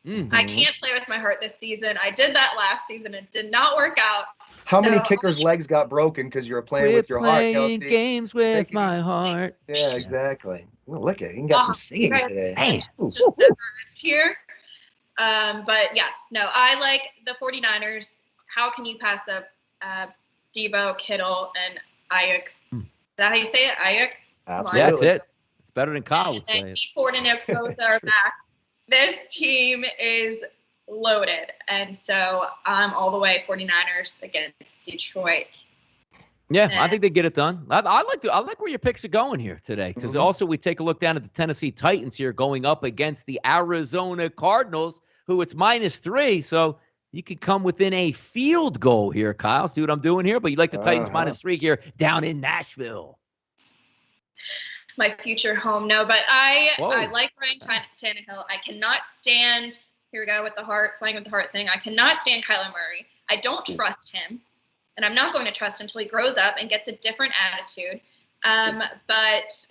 I can't play with my heart this season. I did that last season. It did not work out. How many kickers' legs got broken because you're playing with your heart, Kelsey? Playing games with my heart. Yeah, exactly. Well, look at it. You got some singing today. Man. It's just never end here. But, yeah, no, I like the 49ers. How can you pass up Debo, Kittle, and Ayuk? Is that how you say it? Ayuk? Absolutely. Yeah, that's it. It's better than Kyle would say. And D. Ford and Okosa are back. This team is loaded, and so I'm all the way 49ers against Detroit. Yeah, I think they get it done. I like where your picks are going here today, because also we take a look down at the Tennessee Titans here going up against the Arizona Cardinals, who it's -3, so you could come within a field goal here, Kyle. See what I'm doing here? But you like the Titans -3 here down in Nashville. My future home. No, but I like Ryan Tannehill. I cannot stand, here we go with the heart, playing with the heart thing. I cannot stand Kyler Murray. I don't trust him, and I'm not going to trust him until he grows up and gets a different attitude. But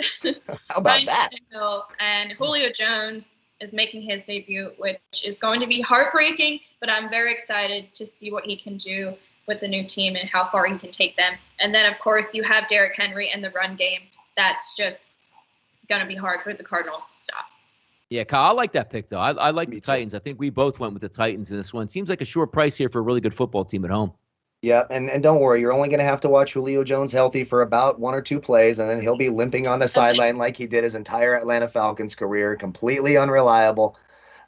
how about Ryan that? Tannehill and Julio Jones is making his debut, which is going to be heartbreaking, but I'm very excited to see what he can do with the new team and how far he can take them. And then, of course, you have Derrick Henry and the run game. That's just going to be hard for the Cardinals to stop. Yeah, Kyle, I like that pick, though. I like the Titans. I think we both went with the Titans in this one. Seems like a short price here for a really good football team at home. Yeah, and don't worry, you're only going to have to watch Julio Jones healthy for about 1 or 2 plays, and then he'll be limping on the sideline like he did his entire Atlanta Falcons career, completely unreliable.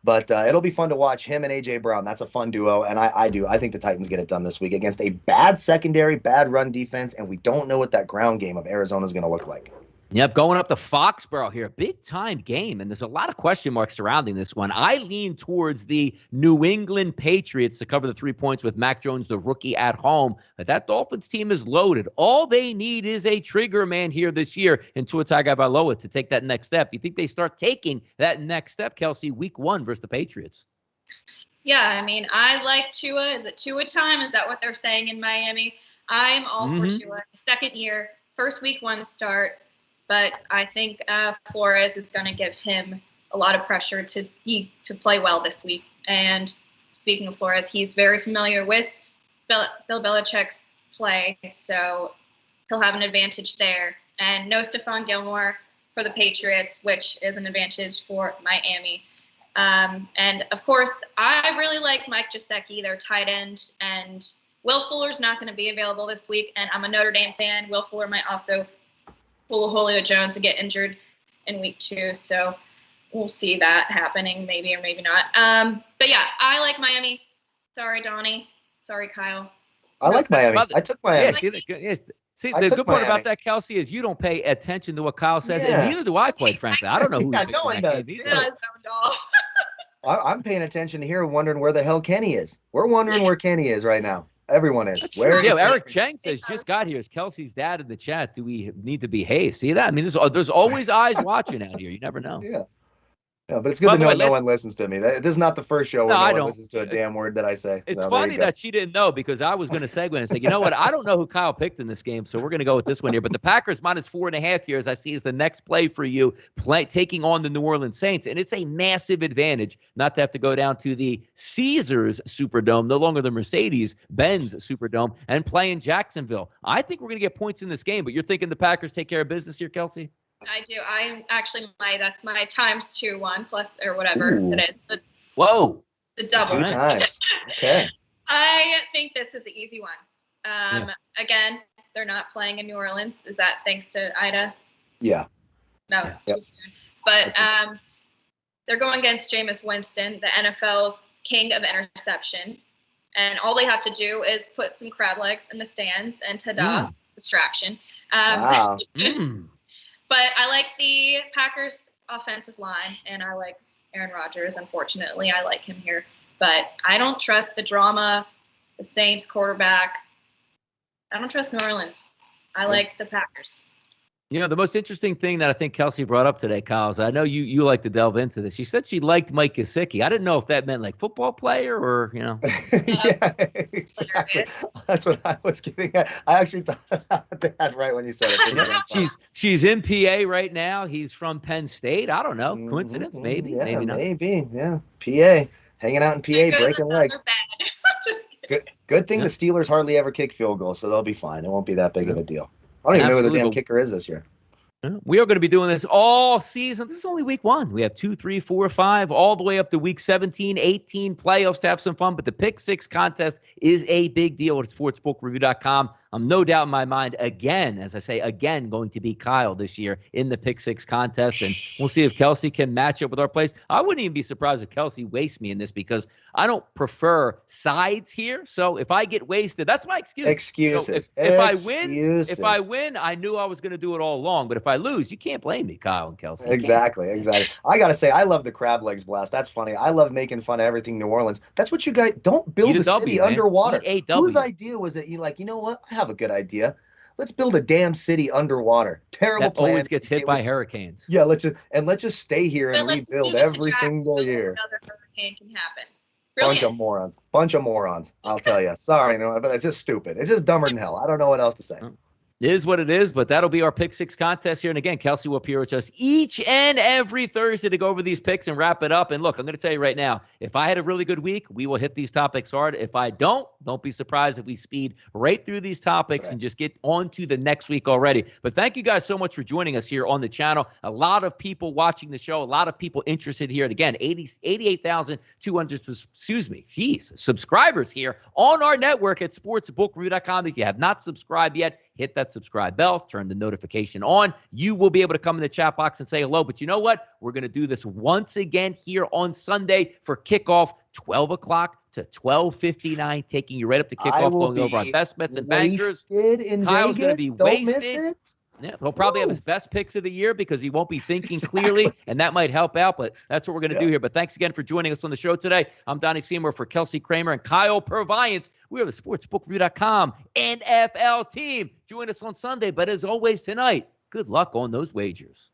But it'll be fun to watch him and A.J. Brown. That's a fun duo, and I think the Titans get it done this week against a bad secondary, bad run defense, and we don't know what that ground game of Arizona is going to look like. Yep, going up to Foxborough here. Big-time game, and there's a lot of question marks surrounding this one. I lean towards the New England Patriots to cover the 3 points with Mac Jones, the rookie, at home. But that Dolphins team is loaded. All they need is a trigger man here this year in Tua Tagovailoa to take that next step. Do you think they start taking that next step, Kelsey, week 1 versus the Patriots? Yeah, I mean, I like Tua. Is it Tua time? Is that what they're saying in Miami? I'm all for Tua. Second year, first week 1 start. But I think Flores is going to give him a lot of pressure to play well this week. And speaking of Flores, he's very familiar with Bill Belichick's play, so he'll have an advantage there. And no Stephon Gilmore for the Patriots, which is an advantage for Miami. And, of course, I really like Mike Gesicki, their tight end. And Will Fuller's not going to be available this week, and I'm a Notre Dame fan. Will Fuller might also pull Julio Jones to get injured in week 2, so we'll see that happening, maybe or maybe not. But yeah, I like Miami. Sorry, Donnie. Sorry, Kyle. I like Miami. I took Miami. Yeah, the good part about that, Kelsey, is you don't pay attention to what Kyle says, and neither do I, quite frankly. I don't know who's picking that game either. I'm paying attention here, wondering where the hell Kenny is. We're wondering where Kenny is right now. Everyone is. Eric Chang says, just got here. Is Kelsey's dad in the chat? Do we need to behave? See that? I mean, there's always eyes watching out here. You never know. Yeah, but it's good to know no one listens to me. This is not the first show where no one listens to a damn word that I say. It's funny that she didn't know, because I was going to segue and say, you know what? I don't know who Kyle picked in this game, so we're going to go with this one here. But the Packers -4.5 here, as I see, is the next play for you, taking on the New Orleans Saints. And it's a massive advantage not to have to go down to the Caesars Superdome, no longer the Mercedes-Benz Superdome, and play in Jacksonville. I think we're going to get points in this game, but you're thinking the Packers take care of business here, Kelsey? I do. I'm actually that's my ×2 1 plus or whatever it is. The double. 2 times. Okay. I think this is an easy one. Again, they're not playing in New Orleans. Is that thanks to Ida? Yeah. No, too soon. But they're going against Jameis Winston, the NFL's king of interception. And all they have to do is put some crab legs in the stands and ta-da, distraction. Wow. But I like the Packers offensive line, and I like Aaron Rodgers. Unfortunately, I like him here. But I don't trust the drama, the Saints quarterback. I don't trust New Orleans. I like the Packers. You know, the most interesting thing that I think Kelsey brought up today, Kyle, is I know you like to delve into this. She said she liked Mike Gesicki. I didn't know if that meant like football player or, you know. Yeah, exactly. That's what I was getting at. I actually thought that right when you said it. She's in PA right now. He's from Penn State. I don't know. Coincidence? Maybe. Yeah, maybe not. Maybe. Yeah. PA. Hanging out in PA, breaking legs. Good thing the Steelers hardly ever kick field goals, so they'll be fine. It won't be that big of a deal. I don't even know who the damn kicker is this year. We are going to be doing this all season. This is only week 1. We have 2, 3, 4, 5, all the way up to week 17, 18 playoffs to have some fun. But the Pick 6 contest is a big deal at sportsbookreview.com. I'm no doubt in my mind, again, as I say, again, going to be Kyle this year in the Pick 6 contest. And we'll see if Kelsey can match up with our plays. I wouldn't even be surprised if Kelsey wastes me in this because I don't prefer sides here. So if I get wasted, that's my excuse. Excuses. So if I win, I knew I was going to do it all along. But if I lose, you can't blame me, Kyle and Kelsey. Exactly. I got to say, I love the crab legs blast. That's funny. I love making fun of everything New Orleans. That's what you guys don't build a city underwater. Whose idea was it? You like, you know what? I have a good idea. Let's build a damn city underwater. Terrible plan. Always gets hit by hurricanes. Yeah, let's just stay here and rebuild every single year. Another hurricane can happen. Bunch of morons. I'll tell you. Sorry, no, but it's just stupid. It's just dumber than hell. I don't know what else to say. It is what it is, but that'll be our Pick 6 contest here. And again, Kelsey will appear with us each and every Thursday to go over these picks and wrap it up. And look, I'm going to tell you right now, if I had a really good week, we will hit these topics hard. If I don't be surprised if we speed right through these topics and just get on to the next week already. But thank you guys so much for joining us here on the channel. A lot of people watching the show, a lot of people interested here. And again, 88,200, subscribers here on our network at sportsbookreview.com. If you have not subscribed yet, hit that subscribe bell, turn the notification on. You will be able to come in the chat box and say hello. But you know what? We're going to do this once again here on Sunday for kickoff, 12 o'clock to 12:59, taking you right up to kickoff, going over our best bets and bankers. Kyle's going to be wasted. Yeah, he'll probably have his best picks of the year because he won't be thinking clearly, and that might help out, but that's what we're going to do here. But thanks again for joining us on the show today. I'm Donnie Seymour for Kelsey Kramer and Kyle Purviance. We are the sportsbookreview.com NFL team. Join us on Sunday, but as always tonight, good luck on those wagers.